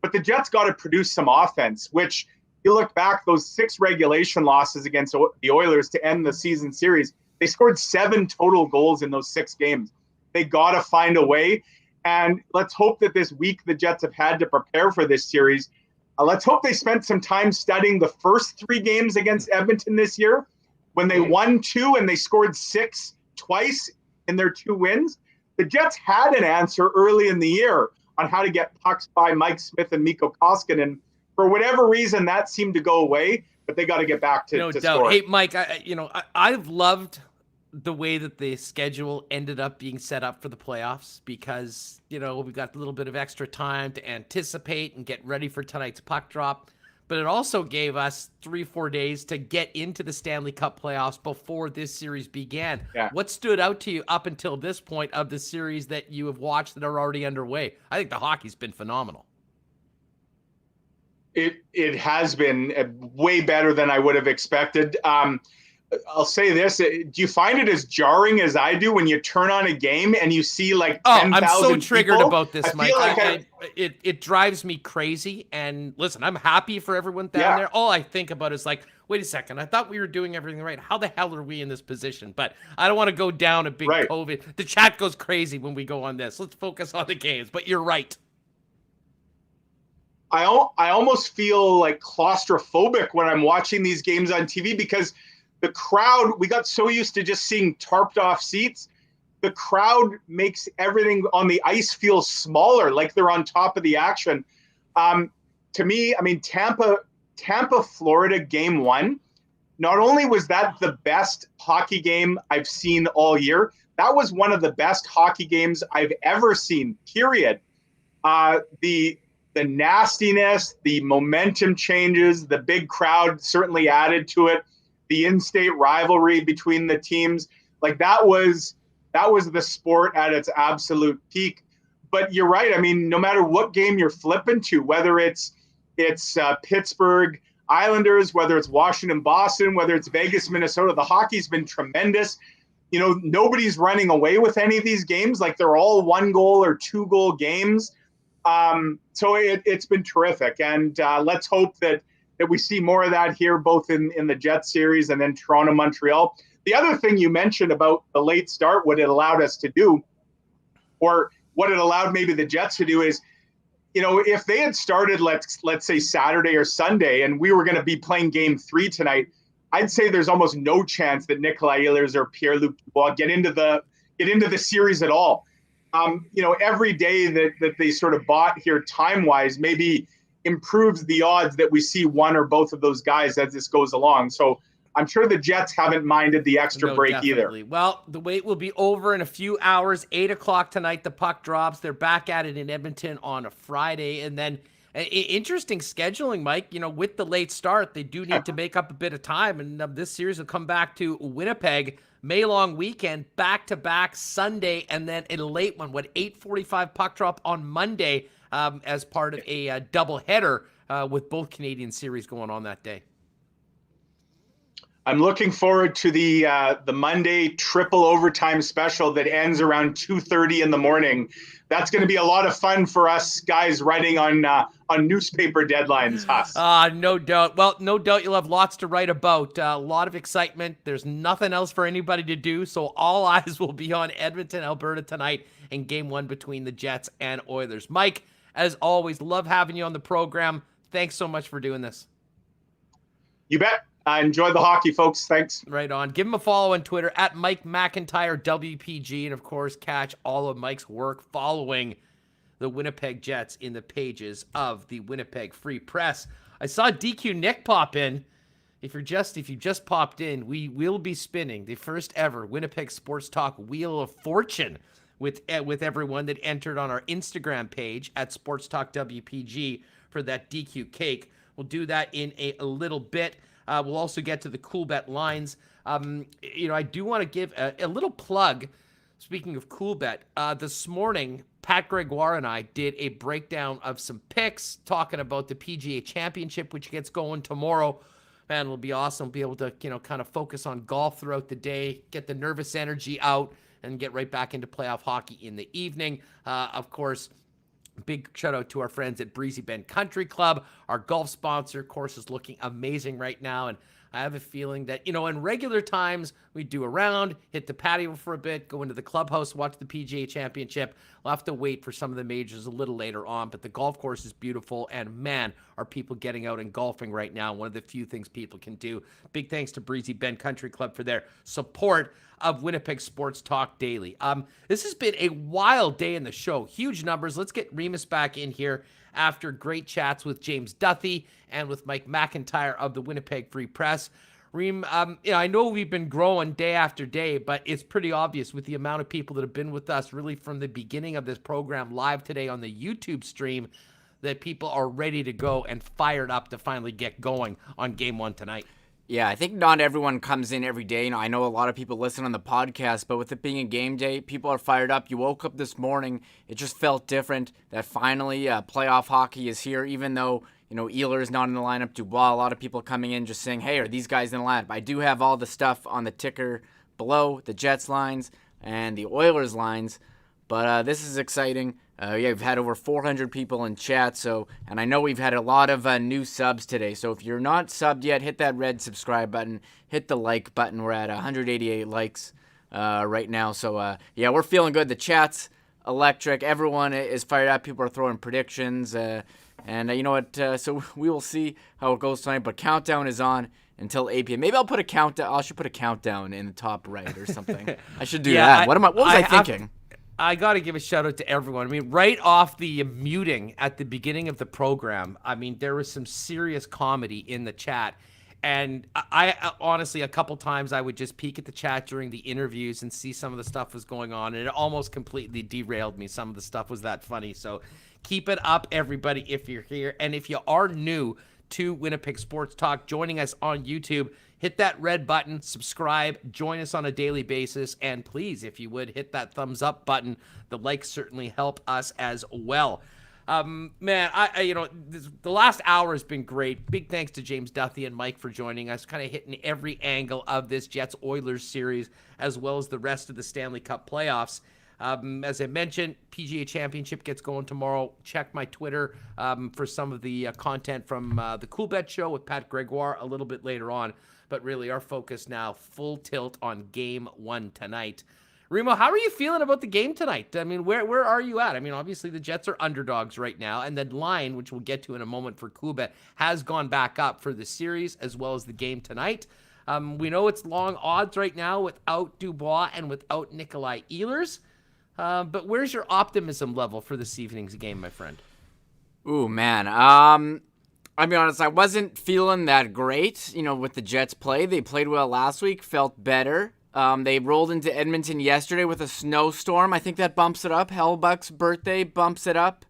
Speaker 5: but the Jets got to produce some offense, which you look back, those 6 regulation losses against the Oilers to end the season series, they scored 7 total goals in those 6 games. They got to find a way. And let's hope that this week the Jets have had to prepare for this series. Let's hope they spent some time studying the first 3 games against Edmonton this year, when they won 2 and they scored 6 twice in their 2 wins. The Jets had an answer early in the year on how to get pucks by Mike Smith and Mikko Koskinen. For whatever reason, that seemed to go away, but they got to get back to
Speaker 2: doubt.
Speaker 5: score.
Speaker 2: Hey, Mike, I've loved the way that the schedule ended up being set up for the playoffs because, you know, we've got a little bit of extra time to anticipate and get ready for tonight's puck drop. but it also gave us 3-4 days to get into the Stanley Cup playoffs before this series began.
Speaker 5: Yeah.
Speaker 2: What stood out to you up until this point of the series that you have watched that are already underway? I think the hockey's been phenomenal.
Speaker 5: It has been way better than I would have expected. I'll say this: do you find it as jarring as I do when you turn on a game and you see like 10,000
Speaker 2: I'm so triggered
Speaker 5: people?
Speaker 2: about this, Mike.
Speaker 5: Like
Speaker 2: it drives me crazy. And listen, I'm happy for everyone down there. All I think about is like, wait a second, I thought we were doing everything right. How the hell are we in this position? But I don't want to go down a big COVID. The chat goes crazy when we go on this. Let's focus on the games. But you're right.
Speaker 5: I almost feel like claustrophobic when I'm watching these games on TV because the crowd, we got so used to just seeing tarped off seats. The crowd makes everything on the ice feel smaller, like they're on top of the action. To me, I mean, Tampa, Florida game 1, not only was that the best hockey game I've seen all year, that was one of the best hockey games I've ever seen, period. The nastiness, the momentum changes, the big crowd certainly added to it. The in-state rivalry between the teams, like that was the sport at its absolute peak. But you're right. I mean, no matter what game you're flipping to, whether it's Pittsburgh Islanders, whether it's Washington, Boston, whether it's Vegas, Minnesota, the hockey's been tremendous. You know, nobody's running away with any of these games. Like they're all 1-goal or 2-goal games. So it's been terrific. And let's hope that we see more of that here, both in the Jets series and then Toronto, Montreal. The other thing you mentioned about the late start, what it allowed us to do, or what it allowed maybe the Jets to do is, you know, if they had started, let's say Saturday or Sunday, and we were going to be playing game 3 tonight, I'd say there's almost no chance that Nikolai Ehlers or Pierre-Luc Dubois get into the series at all. You know, every day that they sort of bought here time-wise maybe improves the odds that we see one or both of those guys as this goes along. So I'm sure the Jets haven't minded the extra break
Speaker 2: definitely.
Speaker 5: either.
Speaker 2: Well, the wait will be over in a few hours. 8 o'clock tonight, the puck drops. They're back at it in Edmonton on a Friday. And then interesting scheduling, Mike. You know, with the late start, they do need to make up a bit of time. And this series will come back to Winnipeg. May long weekend, back-to-back Sunday, and then a late one, 8:45 puck drop on Monday as part of a doubleheader with both Canadian series going on that day.
Speaker 5: I'm looking forward to the Monday triple overtime special that ends around 2:30 in the morning. That's going to be a lot of fun for us guys writing on newspaper deadlines, Huss.
Speaker 2: No doubt. Well, no doubt you'll have lots to write about. A lot of excitement. There's nothing else for anybody to do, so all eyes will be on Edmonton, Alberta tonight in Game 1 between the Jets and Oilers. Mike, as always, love having you on the program. Thanks so much for doing this.
Speaker 5: You bet. Enjoy the hockey, folks. Thanks.
Speaker 2: Right on. Give him a follow on Twitter at Mike McIntyre WPG, and of course, catch all of Mike's work following the Winnipeg Jets in the pages of the Winnipeg Free Press. I saw DQ Nick pop in. If you just popped in, we will be spinning the first ever Winnipeg Sports Talk Wheel of Fortune with everyone that entered on our Instagram page at Sports Talk WPG for that DQ cake. We'll do that in a little bit. We'll also get to the Cool Bet lines. I do want to give a little plug. Speaking of Cool Bet, this morning, Pat Gregoire and I did a breakdown of some picks, talking about the PGA Championship, which gets going tomorrow. Man, it'll be awesome. Be able to, kind of focus on golf throughout the day, get the nervous energy out, and get right back into playoff hockey in the evening. Of course, big shout out to our friends at Breezy Bend Country Club. Our golf sponsor, of course, is looking amazing right now. And I have a feeling that, in regular times, we do a round, hit the patio for a bit, go into the clubhouse, watch the PGA Championship. We'll have to wait for some of the majors a little later on. But the golf course is beautiful. And man, are people getting out and golfing right now. One of the few things people can do. Big thanks to Breezy Bend Country Club for their support of Winnipeg Sports Talk Daily. This has been a wild day in the show. Huge numbers. Let's get Remus back in here after great chats with James Duthie and with Mike McIntyre of the Winnipeg Free Press. Reem, I know we've been growing day after day, but it's pretty obvious with the amount of people that have been with us really from the beginning of this program live today on the YouTube stream that people are ready to go and fired up to finally get going on game one tonight.
Speaker 3: Yeah, I think not everyone comes in every day. I know a lot of people listen on the podcast, but with it being a game day, people are fired up. You woke up this morning, it just felt different that finally playoff hockey is here, even though, Ehlers not in the lineup, Dubois, a lot of people coming in just saying, hey, are these guys in the lineup? I do have all the stuff on the ticker below, the Jets lines and the Oilers lines, but this is exciting. We've had over 400 people in chat, and I know we've had a lot of new subs today. So if you're not subbed yet, hit that red subscribe button, hit the like button. We're at 188 likes right now. So we're feeling good. The chat's electric. Everyone is fired up. People are throwing predictions, and you know what? So we will see how it goes tonight. But countdown is on until 8 p.m. Maybe I'll put a countdown. I should put a countdown in the top right or something. I should do that. What was I thinking?
Speaker 2: I got to give a shout out to everyone. I mean, right off the muting at the beginning of the program, I mean, there was some serious comedy in the chat. And I honestly, a couple times I would just peek at the chat during the interviews and see some of the stuff was going on. And it almost completely derailed me. Some of the stuff was that funny. So keep it up, everybody, if you're here. And if you are new to Winnipeg Sports Talk, joining us on YouTube, hit that red button, subscribe, join us on a daily basis, and please, if you would, hit that thumbs up button. The likes certainly help us as well. Man, the last hour has been great. Big thanks to James Duthie and Mike for joining us, kind of hitting every angle of this Jets-Oilers series, as well as the rest of the Stanley Cup playoffs. As I mentioned, PGA Championship gets going tomorrow. Check my Twitter for some of the content from the Cool Bet Show with Pat Gregoire a little bit later on. But really, our focus now, full tilt on game one tonight. Remo, how are you feeling about the game tonight? I mean, where are you at? I mean, obviously, the Jets are underdogs right now. And the line, which we'll get to in a moment for Coolbet, has gone back up for the series as well as the game tonight. We know it's long odds right now without Dubois and without Nikolai Ehlers. But where's your optimism level for this evening's game, my friend?
Speaker 3: Ooh, man. I'll be honest, I wasn't feeling that great, with the Jets play. They played well last week, felt better. They rolled into Edmonton yesterday with a snowstorm. I think that bumps it up. Hellbuck's birthday bumps it up.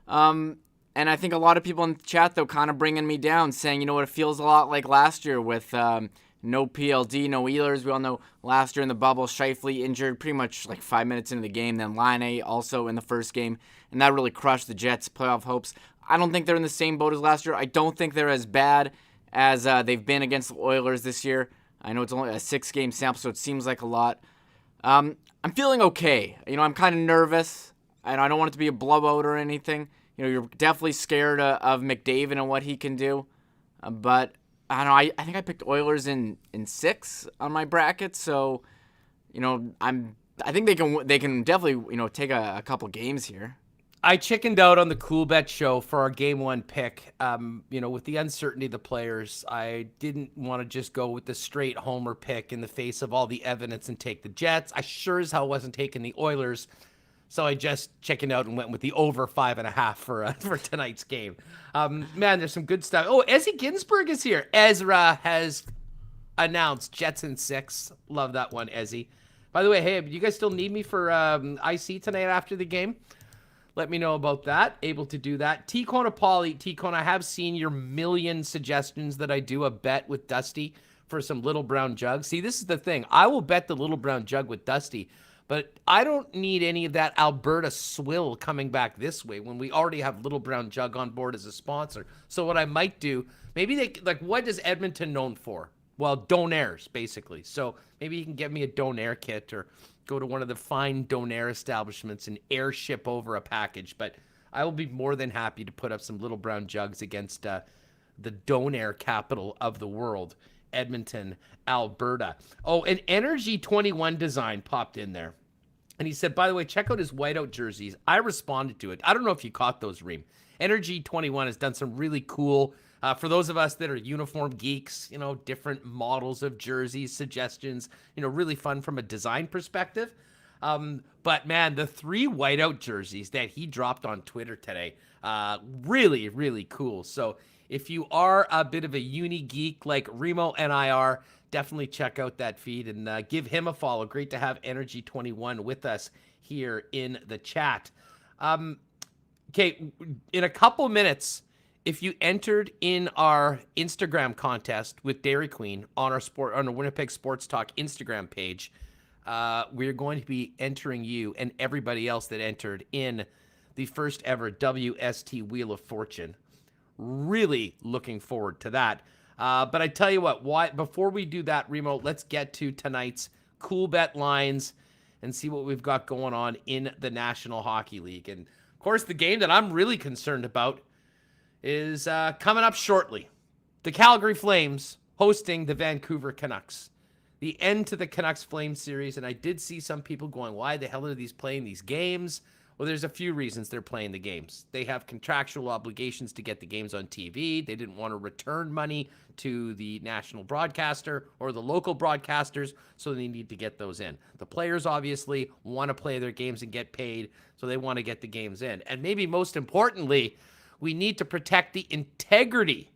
Speaker 3: And I think a lot of people in the chat, though, kind of bringing me down, saying, it feels a lot like last year with no PLD, no Ehlers. We all know last year in the bubble, Scheifele injured pretty much like 5 minutes into the game. Then Laine also in the first game. And that really crushed the Jets' playoff hopes. I don't think they're in the same boat as last year. I don't think they're as bad as they've been against the Oilers this year. I know it's only a 6-game sample, so it seems like a lot. I'm feeling okay. I'm kind of nervous, and I don't want it to be a blowout or anything. You're definitely scared of McDavid and what he can do. But I don't know. I think I picked Oilers in 6 on my bracket, so I think they can definitely take a couple games here.
Speaker 2: I chickened out on the Cool Bet Show for our game one pick. With the uncertainty of the players, I didn't want to just go with the straight homer pick in the face of all the evidence and take the Jets. I sure as hell wasn't taking the Oilers, so I just chickened out and went with the over 5.5 for tonight's game. Man, there's some good stuff. Oh, Ezzy Ginsburg is here. Ezra has announced Jets in 6. Love that one, Ezzy. By the way, hey, you guys still need me for IC tonight after the game? Let me know about that. Able to do that. T-Cone, I have seen your million suggestions that I do a bet with Dusty for some Little Brown Jug. See, this is the thing. I will bet the Little Brown Jug with Dusty, but I don't need any of that Alberta swill coming back this way when we already have Little Brown Jug on board as a sponsor. So what I might do, maybe what is Edmonton known for? Well, Donairs, basically. So maybe you can get me a Donair kit or go to one of the fine Donair establishments and airship over a package. But I will be more than happy to put up some Little Brown Jugs against the Donair capital of the world, Edmonton, Alberta. Oh, an Energy 21 design popped in there. And he said, by the way, check out his whiteout jerseys. I responded to it. I don't know if you caught those, Reem. Energy 21 has done some really cool, for those of us that are uniform geeks, different models of jerseys, suggestions, really fun from a design perspective. But man, the 3 whiteout jerseys that he dropped on Twitter today, really, really cool. So if you are a bit of a uni geek like Remo and I are, definitely check out that feed and give him a follow. Great to have Energy 21 with us here in the chat. Okay, in a couple minutes, if you entered in our Instagram contest with Dairy Queen on the Winnipeg Sports Talk Instagram page, we're going to be entering you and everybody else that entered in the first ever WST Wheel of Fortune. Really looking forward to that. But I tell you what, before we do that, Remo, let's get to tonight's cool bet lines and see what we've got going on in the National Hockey League. And of course, the game that I'm really concerned about is coming up shortly. The Calgary Flames hosting the Vancouver Canucks. The end to the Canucks Flames series, and I did see some people going, why the hell are these playing these games? Well, there's a few reasons they're playing the games. They have contractual obligations to get the games on TV. They didn't want to return money to the national broadcaster or the local broadcasters, so they need to get those in. The players obviously want to play their games and get paid, so they want to get the games in. And maybe most importantly, we need to protect the integrity,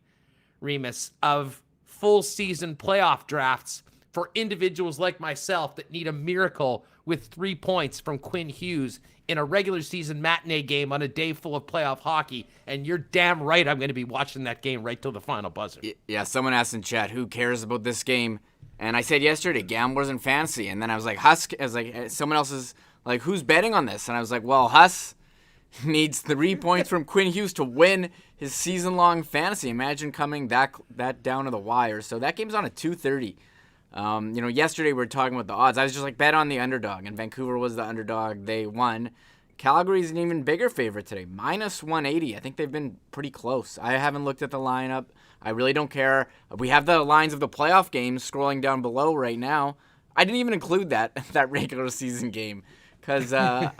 Speaker 2: Remus, of full season playoff drafts for individuals like myself that need a miracle with 3 points from Quinn Hughes in a regular season matinee game on a day full of playoff hockey. And you're damn right I'm going to be watching that game right till the final buzzer.
Speaker 3: Yeah, someone asked in chat, who cares about this game? And I said yesterday, gamblers and fantasy. And then I was like, someone else is like, who's betting on this? And I was like, well, Huss needs 3 points from Quinn Hughes to win his season-long fantasy. Imagine coming that down to the wire. So that game's on at 2:30. Yesterday we were talking about the odds. I was just like, bet on the underdog, and Vancouver was the underdog. They won. Calgary's an even bigger favorite today, minus 180. I think they've been pretty close. I haven't looked at the lineup. I really don't care. We have the lines of the playoff games scrolling down below right now. I didn't even include that regular season game because I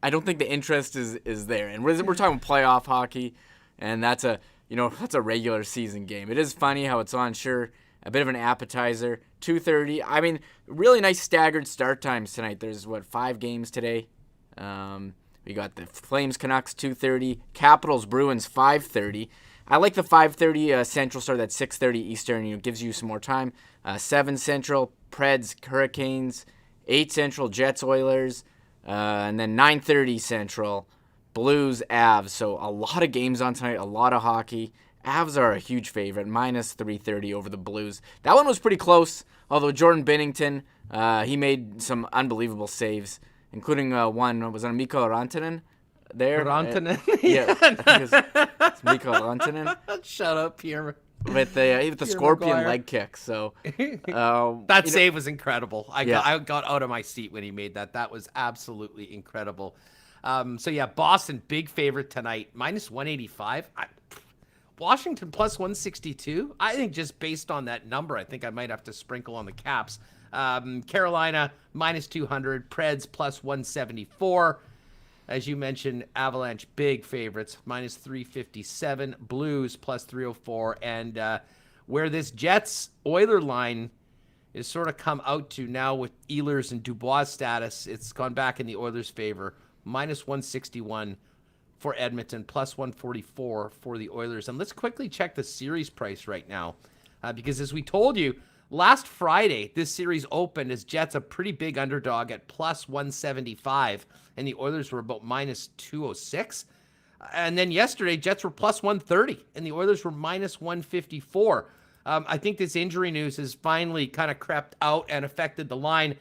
Speaker 3: don't think the interest is there. And we're talking playoff hockey, and that's a regular season game. It is funny how it's on, sure, a bit of an appetizer. 2:30. I mean, really nice staggered start times tonight. There's 5 games today. We got the Flames Canucks 2:30, Capitals Bruins 5:30. I like the 5:30 Central start. That's 6:30 Eastern. It gives you some more time. 7 Central, Preds Hurricanes. 8 Central, Jets Oilers, and then 9:30 Central, Blues Avs. So a lot of games on tonight, a lot of hockey. Avs are a huge favorite, minus 330 over the Blues. That one was pretty close, although Jordan Binnington, he made some unbelievable saves, including one, was on Mikko Rantanen there?
Speaker 2: Rantanen?
Speaker 3: Yeah, I think it's Mikko Rantanen.
Speaker 2: Shut up, Pierre.
Speaker 3: With the Scorpion
Speaker 2: Maguire.
Speaker 3: leg kick. So
Speaker 2: that save was incredible. I
Speaker 3: Yeah.
Speaker 2: got out of my seat when he made that. That was absolutely incredible. Boston, big favorite tonight, minus 185. Washington plus 162. I think just based on that number, I think I might have to sprinkle on the Caps. Carolina minus 200. Preds plus 174. As you mentioned, Avalanche, big favorites, minus 357. Blues plus 304. And where this Jets-Oiler line is sort of come out to now with Ehlers and Dubois status, it's gone back in the Oilers' favor, minus 161 for Edmonton, plus 144 for the Oilers. And let's quickly check the series price right now, because as we told you, last Friday, this series opened as Jets a pretty big underdog at plus 175, and the Oilers were about minus 206. And then yesterday, Jets were plus 130, and the Oilers were minus 154. I think this injury news has finally kind of crept out and affected the line.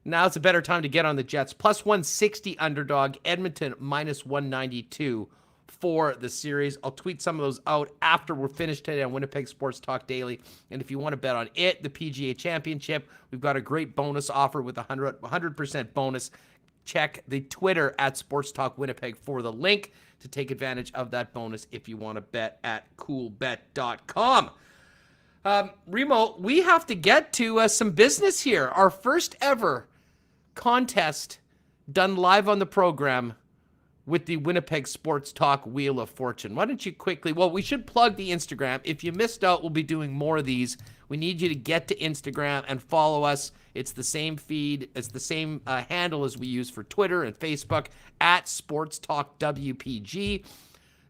Speaker 2: Now it's a better time to get on the Jets. Plus 160 underdog, Edmonton minus 192 for the series. I'll tweet some of those out after we're finished today on Winnipeg Sports Talk Daily. And if you want to bet on it, the PGA Championship, we've got a great bonus offer with 100% bonus. Check the Twitter at Sports Talk Winnipeg for the link to take advantage of that bonus if you want to bet at coolbet.com. Remo, we have to get to some business here. Our first ever contest done live on the program with the Winnipeg Sports Talk Wheel of Fortune. Why don't you quickly, we should plug the Instagram. If you missed out, we'll be doing more of these. We need you to get to Instagram and follow us. It's the same feed. It's the same handle as we use for Twitter and Facebook, at Sports Talk WPG.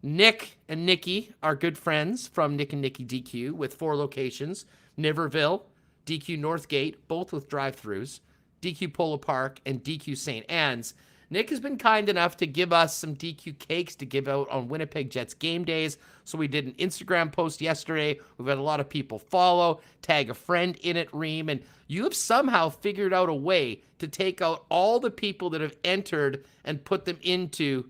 Speaker 2: Nick and Nikki are good friends from Nick and Nikki DQ with 4 locations, Niverville, DQ Northgate, both with drive-thrus, DQ Polo Park, and DQ St. Anne's. Nick has been kind enough to give us some DQ cakes to give out on Winnipeg Jets game days. So we did an Instagram post yesterday. We've had a lot of people follow, tag a friend in it, Reem, and you have somehow figured out a way to take out all the people that have entered and put them into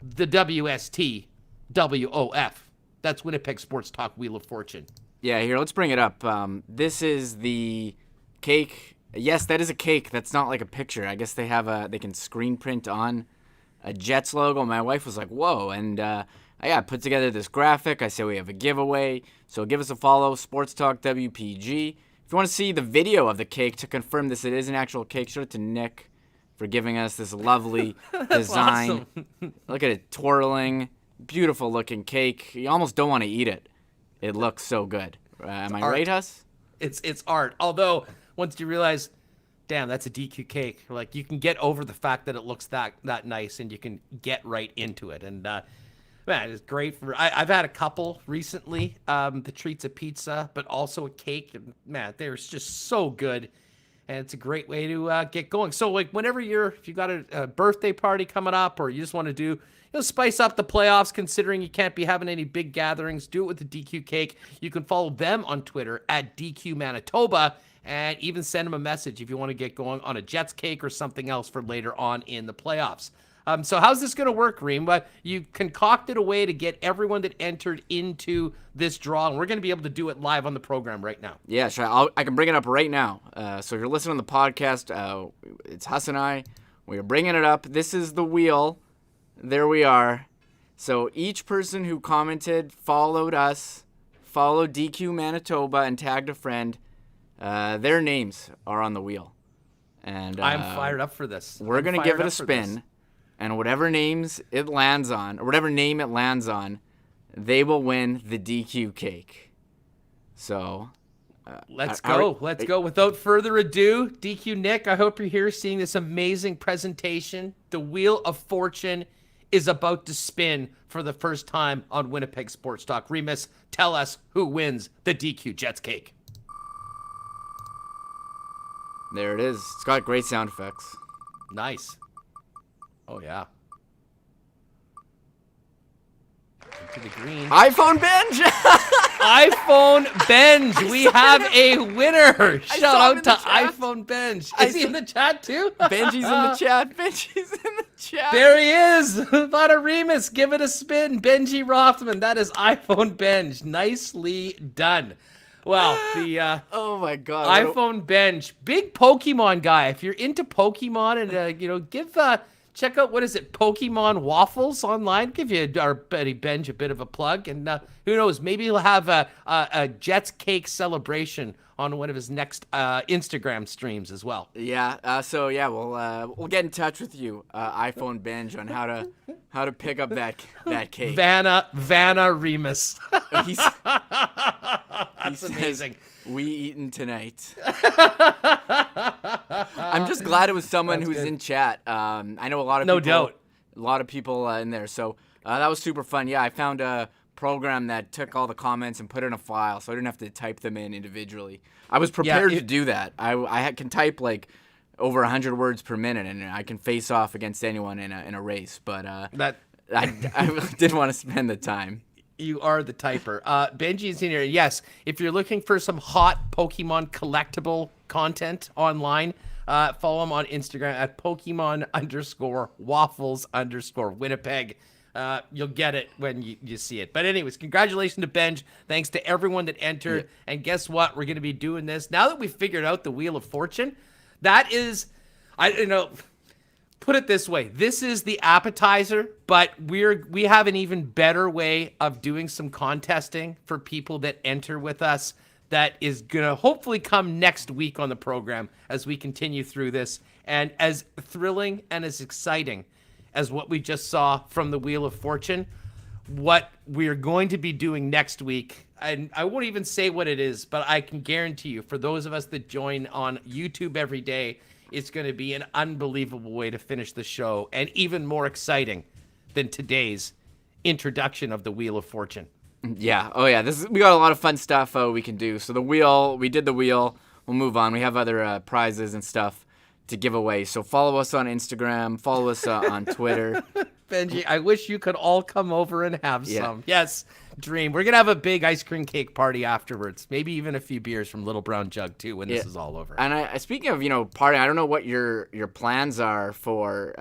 Speaker 2: the WST WOF. That's Winnipeg Sports Talk Wheel of Fortune.
Speaker 3: Yeah, here, let's bring it up. This is the cake. Yes, that is a cake. That's not like a picture. I guess they can screen print on a Jets logo. My wife was like, whoa. And I put together this graphic. I said we have a giveaway. So give us a follow, Sports Talk WPG. If you want to see the video of the cake to confirm this, it is an actual cake. Shout out to Nick for giving us this lovely design.
Speaker 2: Awesome.
Speaker 3: Look at it twirling. Beautiful looking cake. You almost don't want to eat it. It looks so good. Am I right, Huss?
Speaker 2: It's art. Although, once you realize, damn, that's a DQ cake, like, you can get over the fact that it looks that nice and you can get right into it. And, man, it's great for... I've had a couple recently, the treats a pizza, but also a cake. And, man, they're just so good. And it's a great way to get going. So, like, whenever if you got a birthday party coming up, or you just want to do, spice up the playoffs, considering you can't be having any big gatherings, do it with the DQ cake. You can follow them on Twitter at DQ Manitoba, and even send them a message if you want to get going on a Jets cake or something else for later on in the playoffs. So how's this going to work, Reem? But you concocted a way to get everyone that entered into this draw, and we're going to be able to do it live on the program right now.
Speaker 3: Yeah, sure. I can bring it up right now. So if you're listening to the podcast, it's Huss and I. We're bringing it up. This is the wheel. There we are. So each person who commented, followed us, followed DQ Manitoba, and tagged a friend, their names are on the wheel. And
Speaker 2: I'm fired up for this.
Speaker 3: We're going to give it a spin. And whatever names it lands on, or whatever name it lands on, they will win the DQ cake. So,
Speaker 2: let's go. Let's go. Without further ado, DQ Nick, I hope you're here seeing this amazing presentation. The Wheel of Fortune is about to spin for the first time on Winnipeg Sports Talk. Remus, tell us who wins the DQ Jets cake.
Speaker 3: There it is. It's got great sound effects.
Speaker 2: Nice. Oh, yeah. Into the green.
Speaker 3: iPhone Benj!
Speaker 2: iPhone Benj. We have a winner. Shout
Speaker 3: saw him
Speaker 2: out
Speaker 3: in
Speaker 2: to
Speaker 3: the chat.
Speaker 2: iPhone Benj. Is he in the chat too?
Speaker 3: Benji's in the chat. Benji's in the chat.
Speaker 2: There he is. Vada Remus, give it a spin. Benji Rothman. That is iPhone Benj. Nicely done. Well, the
Speaker 3: oh my God.
Speaker 2: iPhone Benj, big Pokemon guy. If you're into Pokemon, and give check out, what is it, Pokemon Waffles online. Give you our buddy Benj a bit of a plug, and who knows, maybe he'll have a Jets cake celebration on one of his next Instagram streams as well.
Speaker 3: Yeah. So yeah, we'll get in touch with you, iPhone Benj, on how to pick up that cake.
Speaker 2: Vanna Remus.
Speaker 3: That's
Speaker 2: amazing.
Speaker 3: We eaten tonight. I'm just glad it was someone who's in chat. I know a lot of
Speaker 2: No
Speaker 3: people,
Speaker 2: doubt.
Speaker 3: a lot of people in there. So that was super fun. Yeah, I found a program that took all the comments and put it in a file, so I didn't have to type them in individually. I was prepared to do that. I can type like over 100 words per minute, and I can face off against anyone in a race. But I didn't want to spend the time.
Speaker 2: You are the typer. Benji's in here. Yes, if you're looking for some hot Pokemon collectible content online, follow him on Instagram at Pokemon_waffles_Winnipeg. You'll get it when you see it. But anyways, congratulations to Benj. Thanks to everyone that entered. Yeah. And guess what? We're going to be doing this. Now that we've figured out the Wheel of Fortune, that is, put it this way. This is the appetizer, but we have an even better way of doing some contesting for people that enter with us that is going to hopefully come next week on the program as we continue through this. And as thrilling and as exciting as what we just saw from the Wheel of Fortune, what we're going to be doing next week, and I won't even say what it is, but I can guarantee you, for those of us that join on YouTube every day, it's going to be an unbelievable way to finish the show, and even more exciting than today's introduction of the Wheel of Fortune.
Speaker 3: Yeah. Oh, yeah. We got a lot of fun stuff we can do. So we did the wheel. We'll move on. We have other prizes and stuff to give away. So follow us on Instagram, follow us on Twitter.
Speaker 2: Benji, I wish you could all come over and have some. Yes, dream. We're going to have a big ice cream cake party afterwards. Maybe even a few beers from Little Brown Jug, too, when this is all over.
Speaker 3: And speaking of, partying, I don't know what your plans are for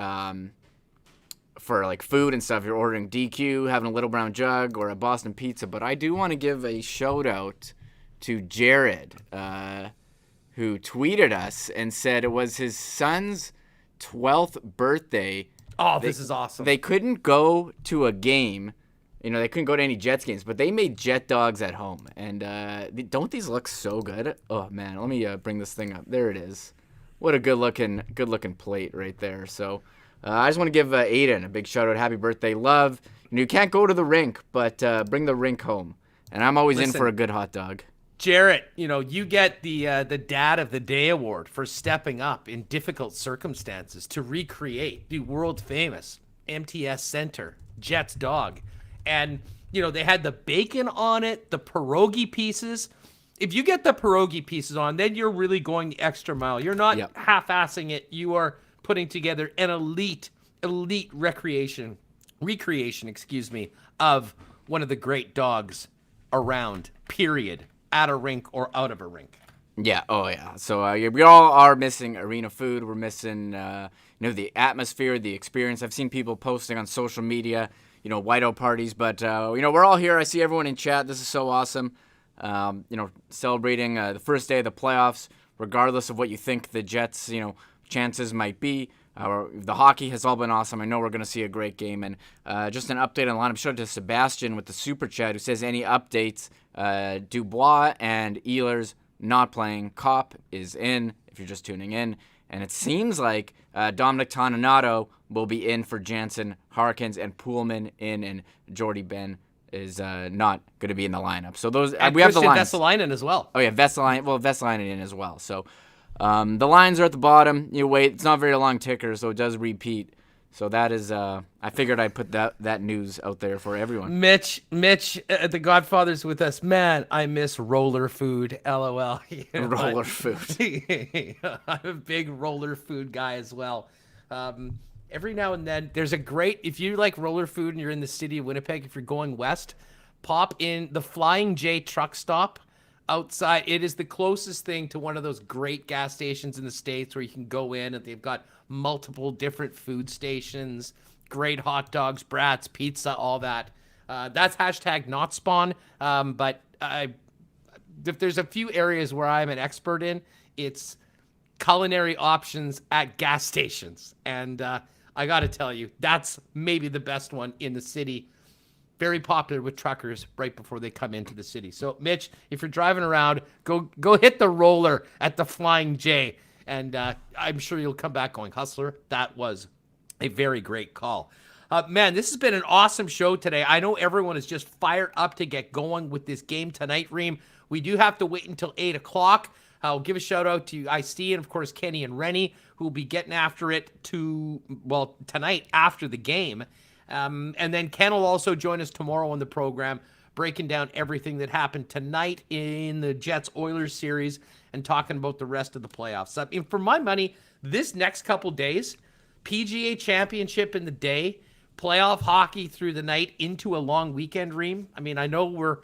Speaker 3: like food and stuff. You're ordering DQ, having a Little Brown Jug, or a Boston Pizza. But I do want to give a shout-out to Jared, who tweeted us and said it was his son's 12th birthday.
Speaker 2: Oh, this is awesome.
Speaker 3: They couldn't go to a game. They couldn't go to any Jets games, but they made Jet dogs at home. And don't these look so good? Oh, man, let me bring this thing up. There it is. What a good-looking plate right there. So I just want to give Aiden a big shout-out. Happy birthday, love. You can't go to the rink, but bring the rink home. And I'm always in for a good hot dog.
Speaker 2: Jarrett, you get the Dad of the Day award for stepping up in difficult circumstances to recreate the world famous MTS Center Jets dog. And, they had the bacon on it, the pierogi pieces. If you get the pierogi pieces on, then you're really going the extra mile. You're not half-assing it. You are putting together an elite recreation, of one of the great dogs around, period. At a rink or out of a rink.
Speaker 3: Yeah. Oh, yeah. So we all are missing arena food. We're missing, the atmosphere, the experience. I've seen people posting on social media, whiteout parties. But, we're all here. I see everyone in chat. This is so awesome. Celebrating the first day of the playoffs, regardless of what you think the Jets, chances might be. The hockey has all been awesome. I know we're going to see a great game. And just an update on the lineup. Shout out to Sebastian with the super chat who says any updates. Dubois and Ehlers not playing. Kopp is in, if you're just tuning in. And it seems like Dominic Toninato will be in for Jansen, Harkins, and Poolman in, and Jordy Ben is not going to be in the lineup. So those
Speaker 2: and
Speaker 3: we have the lines.
Speaker 2: Vesalainen as well.
Speaker 3: Oh, yeah, Vesalainen in as well. So the lines are at the bottom. You wait. It's not very long ticker, so it does repeat. So that is, I figured I'd put that news out there for everyone.
Speaker 2: Mitch, the Godfather's with us. Man, I miss roller food. LOL.
Speaker 3: Roller food.
Speaker 2: I'm a big roller food guy as well. Every now and then, there's a great, if you like roller food and you're in the city of Winnipeg, if you're going west, pop in the Flying J truck stop outside. It is the closest thing to one of those great gas stations in the States where you can go in and they've got multiple different food stations, great hot dogs, brats, pizza, all that. That's hashtag not spawn. But if there's a few areas where I'm an expert in, it's culinary options at gas stations. And I got to tell you, that's maybe the best one in the city. Very popular with truckers right before they come into the city. So, Mitch, if you're driving around, go hit the roller at the Flying J. And I'm sure you'll come back going, Hustler, that was a very great call. Man, this has been an awesome show today. I know everyone is just fired up to get going with this game tonight, Reem. We do have to wait until 8 o'clock. I'll give a shout-out to Ice-T and, of course, Kenny and Rennie, who will be getting after it tonight after the game. And then Ken will also join us tomorrow on the program, breaking down everything that happened tonight in the Jets-Oilers series and talking about the rest of the playoffs. I mean, for my money, this next couple days, PGA Championship in the day, playoff hockey through the night into a long weekend, Reem. I mean, I know we're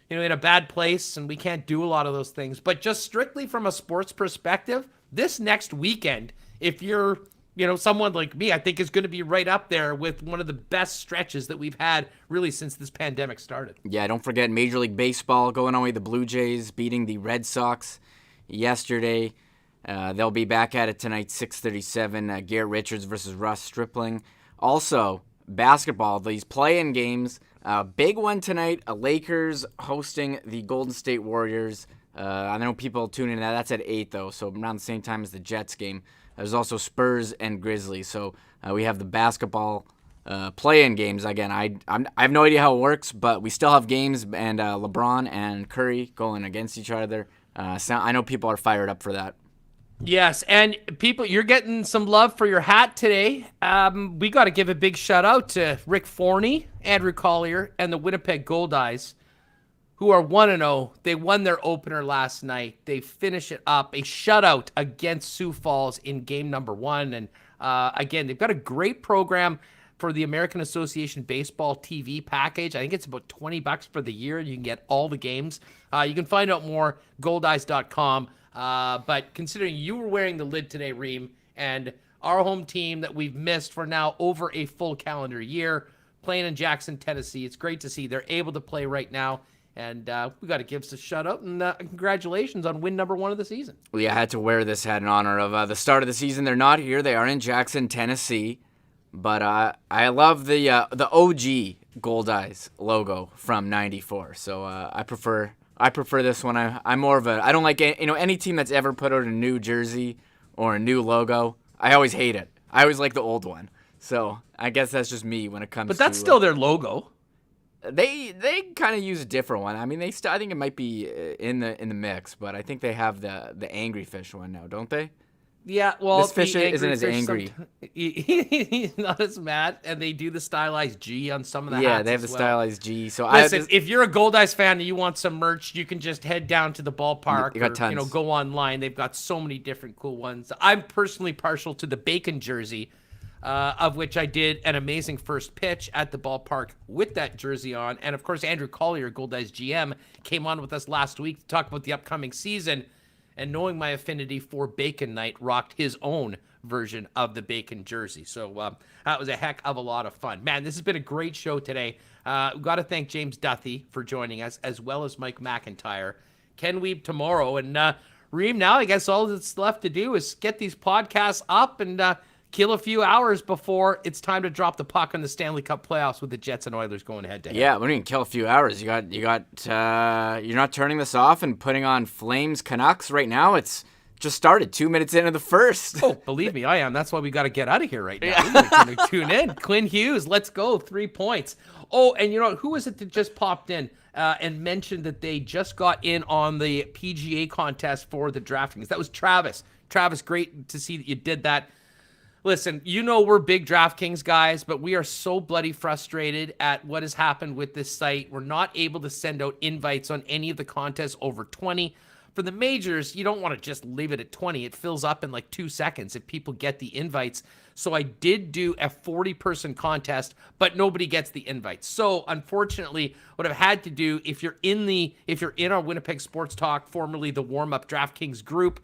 Speaker 2: in a bad place and we can't do a lot of those things, but just strictly from a sports perspective, this next weekend, if you're someone like me, I think is going to be right up there with one of the best stretches that we've had really since this pandemic started.
Speaker 3: Yeah, don't forget Major League Baseball going on with the Blue Jays beating the Red Sox yesterday. They'll be back at it tonight, 6:37. Garrett Richards versus Russ Stripling. Also, basketball, these play-in games. Big one tonight, Lakers hosting the Golden State Warriors. I know people tuning in. That's at 8, though, so around the same time as the Jets game. There's also Spurs and Grizzlies. So we have the basketball play-in games. Again, I have no idea how it works, but we still have games, and LeBron and Curry going against each other. So I know people are fired up for that.
Speaker 2: Yes, and people, you're getting some love for your hat today. We got to give a big shout-out to Rick Forney, Andrew Collier, and the Winnipeg Gold Eyes. who are 1-0. They won their opener last night. They finish it up, a shutout against Sioux Falls in game number 1. And again, they've got a great program for the American Association Baseball TV package. I think it's about $20 for the year. You can get all the games. You can find out more, goldeyes.com. But considering you were wearing the lid today, Reem, and our home team that we've missed for now over a full calendar year, playing in Jackson, Tennessee, it's great to see they're able to play right now. And we got to give us a shout out and congratulations on win number 1 of the season.
Speaker 3: Well, yeah, I had to wear this hat in honor of the start of the season. They're not here. They are in Jackson, Tennessee. But I love the OG Gold Eyes logo from '94. So I prefer this one. I'm more of a, I don't like any team that's ever put out a new jersey or a new logo. I always hate it. I always like the old one. So I guess that's just me when it comes to.
Speaker 2: But that's still their logo.
Speaker 3: They kind of use a different one. I mean, I think it might be in the mix, but I think they have the angry fish one now, don't they?
Speaker 2: Yeah, well,
Speaker 3: this fish isn't as angry.
Speaker 2: He's not as mad, and they do the stylized G on some of the hats.
Speaker 3: Yeah, they have the
Speaker 2: well.
Speaker 3: stylized G. So
Speaker 2: listen, if you're a Gold Eyes fan and you want some merch, you can just head down to the ballpark.
Speaker 3: You got tons.
Speaker 2: Or, go online. They've got so many different cool ones. I'm personally partial to the bacon jersey, of which I did an amazing first pitch at the ballpark with that jersey on. And of course, Andrew Collier, Gold Eyes GM, came on with us last week to talk about the upcoming season. And knowing my affinity for Bacon Night, rocked his own version of the Bacon jersey. So that was a heck of a lot of fun. Man, this has been a great show today. We've got to thank James Duthie for joining us, as well as Mike McIntyre. Ken Wiebe tomorrow. And Reem, now I guess all that's left to do is get these podcasts up and kill a few hours before it's time to drop the puck on the Stanley Cup playoffs with the Jets and Oilers going head to head.
Speaker 3: Yeah, we didn't kill a few hours. You're not turning this off and putting on Flames Canucks right now. It's just started 2 minutes into the first.
Speaker 2: Oh, believe me, I am. That's why we got to get out of here right now. We're going to tune in. Quinn Hughes, let's go. 3 points. Oh, and you know, who was it that just popped in and mentioned that they just got in on the PGA contest for the DraftKings? That was Travis. Travis, great to see that you did that. Listen, we're big DraftKings guys, but we are so bloody frustrated at what has happened with this site. We're not able to send out invites on any of the contests over 20. For the majors, you don't want to just leave it at 20. It fills up in like 2 seconds if people get the invites. So I did do a 40-person contest, but nobody gets the invites. So unfortunately, what I've had to do, if you're in our Winnipeg Sports Talk, formerly the Warm Up DraftKings group,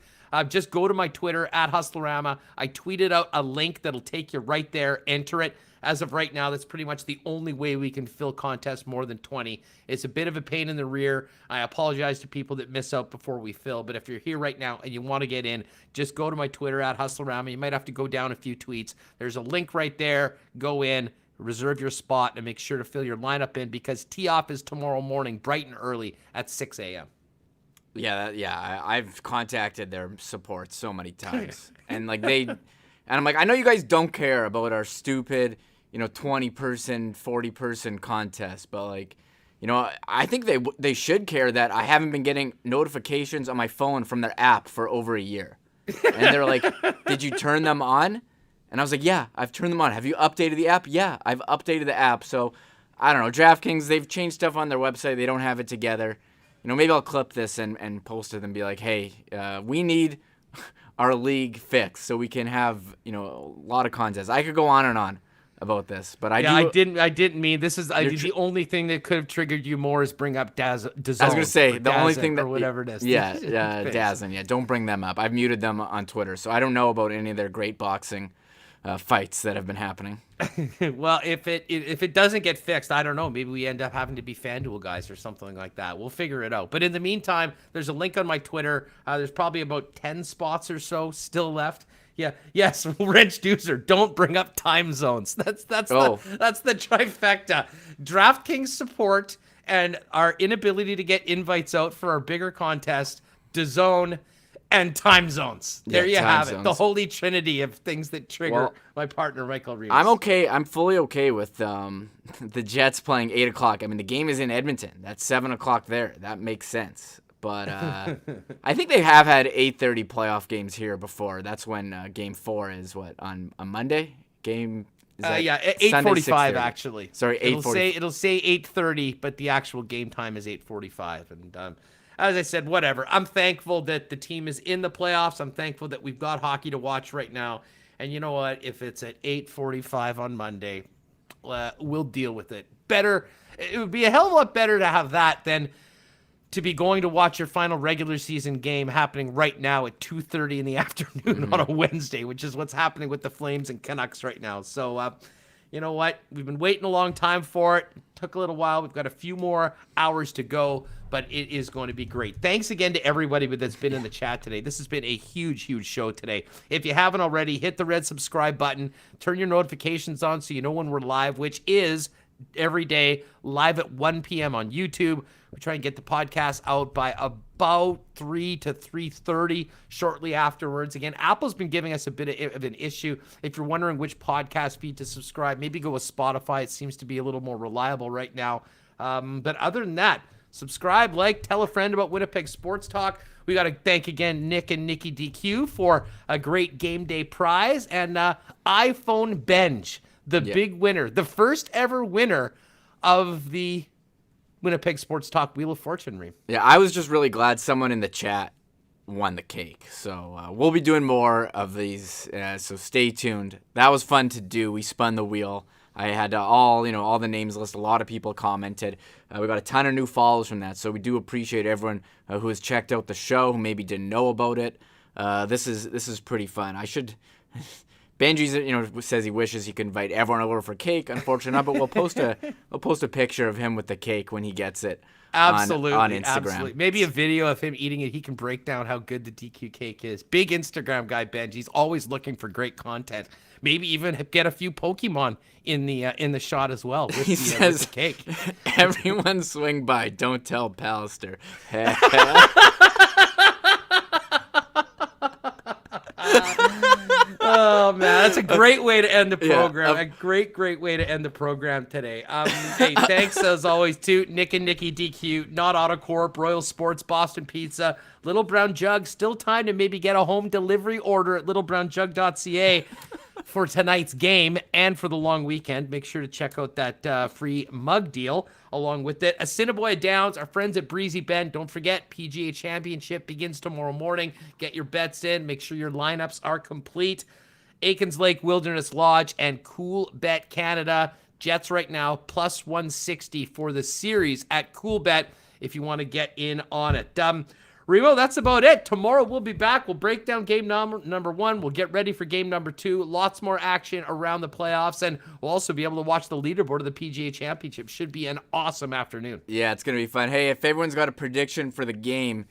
Speaker 2: just go to my Twitter at Hustlerama. I tweeted out a link that'll take you right there. Enter it. As of right now, that's pretty much the only way we can fill contests more than 20. It's a bit of a pain in the rear. I apologize to people that miss out before we fill, but if you're here right now and you want to get in, just go to my Twitter at Hustlerama. You might have to go down a few tweets. There's a link right there. Go in, reserve your spot, and make sure to fill your lineup in because tee-off is tomorrow morning, bright and early at 6 a.m.
Speaker 3: Yeah, I've contacted their support so many times, and I'm like, I know you guys don't care about our stupid, 20-person, 40-person contest, but I think they should care that I haven't been getting notifications on my phone from their app for over a year, and they're like, did you turn them on? And I was like, yeah, I've turned them on. Have you updated the app? Yeah, I've updated the app. So I don't know, DraftKings, they've changed stuff on their website. They don't have it together. Maybe I'll clip this and post it and be like, hey, we need our league fixed so we can have, a lot of contests. I could go on and on about this, but I
Speaker 2: didn't mean this is the only thing that could have triggered you more is bring up DAZN.
Speaker 3: I was going to say the only thing that
Speaker 2: or whatever it is.
Speaker 3: Yeah, DAZN. Yeah, don't bring them up. I've muted them on Twitter, so I don't know about any of their great boxing fights that have been happening.
Speaker 2: Well, if it doesn't get fixed, I don't know. Maybe we end up having to be FanDuel guys or something like that. We'll figure it out. But in the meantime, there's a link on my Twitter. There's probably about 10 spots or so still left. Yeah. Yes, Wrench Doozer, don't bring up time zones. That's the trifecta. DraftKings support and our inability to get invites out for our bigger contest, DAZN, and time zones. There you have it. The holy trinity of things that trigger my partner, Michael Reeves.
Speaker 3: I'm okay. I'm fully okay with the Jets playing 8 o'clock. I mean, the game is in Edmonton. That's 7 o'clock there. That makes sense. But I think they have had 8:30 playoff games here before. That's when Game 4 is, on Monday?
Speaker 2: Yeah,
Speaker 3: Sunday,
Speaker 2: 8:45
Speaker 3: 6:30?
Speaker 2: Actually.
Speaker 3: Sorry, 8:40.
Speaker 2: It'll say 8:30, but the actual game time is 8:45. And as I said, whatever. I'm thankful that the team is in the playoffs. I'm thankful that we've got hockey to watch right now. And you know what? If it's at 8:45 on Monday, we'll deal with it. Better. It would be a hell of a lot better to have that than to be going to watch your final regular season game happening right now at 2:30 in the afternoon on a Wednesday, which is what's happening with the Flames and Canucks right now. So, you know what? We've been waiting a long time for it. Took a little while. We've got a few more hours to go, but it is going to be great. Thanks again to everybody that's been in the chat today. This has been a huge, huge show today. If you haven't already, hit the red subscribe button. Turn your notifications on so you know when we're live, which is every day live at 1 p.m. on YouTube. We try and get the podcast out by about 3 to 3:30 shortly afterwards. Again, Apple's been giving us a bit of an issue. If you're wondering which podcast feed to subscribe, maybe go with Spotify. It seems to be a little more reliable right now. But other than that, subscribe, like, tell a friend about Winnipeg Sports Talk. We got to thank again Nick and Nikki DQ for a great game day prize and iPhone Benj, the big winner, the first ever winner of the Winnipeg Sports Talk Wheel of Fortune, Reem.
Speaker 3: Yeah, I was just really glad someone in the chat won the cake. So we'll be doing more of these, so stay tuned. That was fun to do. We spun the wheel. I had all the names listed. A lot of people commented. We got a ton of new follows from that, so we do appreciate everyone who has checked out the show, who maybe didn't know about it. This is pretty fun. I should... Benji, says he wishes he could invite everyone over for cake. Unfortunately not, but we'll post a picture of him with the cake when he gets it.
Speaker 2: Absolutely,
Speaker 3: on Instagram.
Speaker 2: Absolutely. Maybe a video of him eating it. He can break down how good the DQ cake is. Big Instagram guy, Benji. He's always looking for great content. Maybe even get a few Pokemon in the shot as well. With
Speaker 3: He says,
Speaker 2: with the cake.
Speaker 3: Everyone swing by. Don't tell Pallister.
Speaker 2: Oh man, that's a great way to end the program. A great way to end the program today. Hey, thanks as always to Nick and Nikki DQ, Not Autocorp, Royal Sports, Boston Pizza, Little Brown Jug. Still time to maybe get a home delivery order at littlebrownjug.ca for tonight's game and for the long weekend. Make sure to check out that free mug deal along with it. Assiniboia Downs, our friends at Breezy Bend. Don't forget, PGA Championship begins tomorrow morning. Get your bets in. Make sure your lineups are complete. Aikens Lake Wilderness Lodge and Cool Bet Canada. Jets right now plus 160 for the series at Cool Bet if you want to get in on it. Remo, that's about it. Tomorrow we'll be back. We'll break down game number 1. We'll get ready for game number 2. Lots more action around the playoffs, and we'll also be able to watch the leaderboard of the PGA Championship. Should be an awesome afternoon.
Speaker 3: Yeah, it's going to be fun. Hey, if everyone's got a prediction for the game,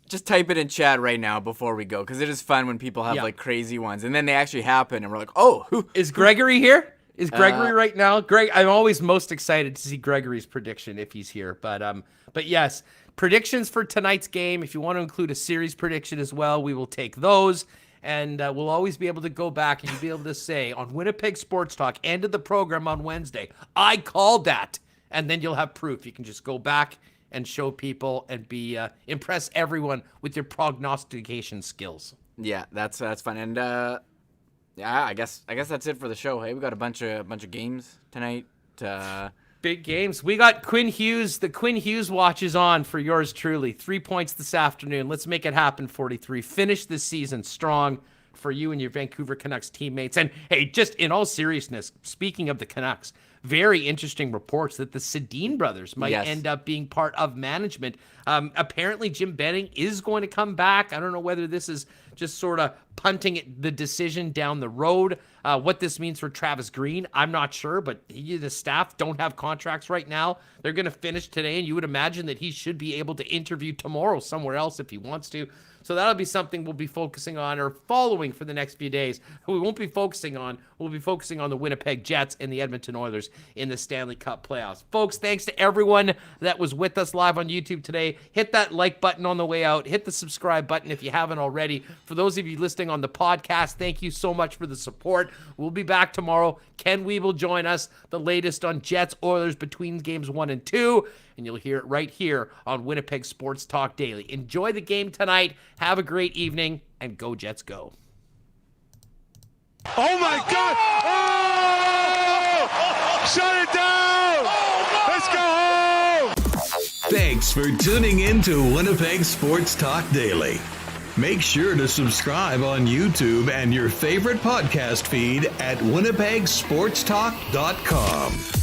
Speaker 3: just type it in chat right now before we go, because it is fun when people have like crazy ones, and then they actually happen, and we're like, oh, who
Speaker 2: is Gregory here? Is Gregory right now? Greg, I'm always most excited to see Gregory's prediction if he's here. But yes, predictions for tonight's game. If you want to include a series prediction as well, we will take those. And we'll always be able to go back and you'll be able to say on Winnipeg Sports Talk, end of the program on Wednesday, I called that. And then you'll have proof. You can just go back and show people and be impress everyone with your prognostication skills.
Speaker 3: Yeah, that's fun. And yeah, I guess that's it for the show. Hey, we got a bunch of games tonight.
Speaker 2: Big games. We got Quinn Hughes. The Quinn Hughes watch is on for yours truly. 3 points this afternoon. Let's make it happen, 43. Finish this season strong for you and your Vancouver Canucks teammates. And hey, just in all seriousness, speaking of the Canucks, very interesting reports that the Sedin brothers might end up being part of management. Apparently, Jim Benning is going to come back. I don't know whether this is just sort of punting the decision down the road. What this means for Travis Green, I'm not sure, but he and the staff don't have contracts right now. They're going to finish today, and you would imagine that he should be able to interview tomorrow somewhere else if he wants to. So that'll be something we'll be focusing on or following for the next few days. We won't be focusing on, we'll be focusing on the Winnipeg Jets and the Edmonton Oilers in the Stanley Cup playoffs. Folks, thanks to everyone that was with us live on YouTube today. Hit that like button on the way out. Hit the subscribe button if you haven't already. For those of you listening on the podcast, thank you so much for the support. We'll be back tomorrow. Ken Weeb will join us. The latest on Jets Oilers between games 1 and 2. And you'll hear it right here on Winnipeg Sports Talk Daily. Enjoy the game tonight. Have a great evening, and go Jets go.
Speaker 1: Oh my God! Oh!
Speaker 6: Shut it down! Let's go home!
Speaker 1: Thanks for tuning in to Winnipeg Sports Talk Daily. Make sure to subscribe on YouTube and your favorite podcast feed at winnipegsportstalk.com.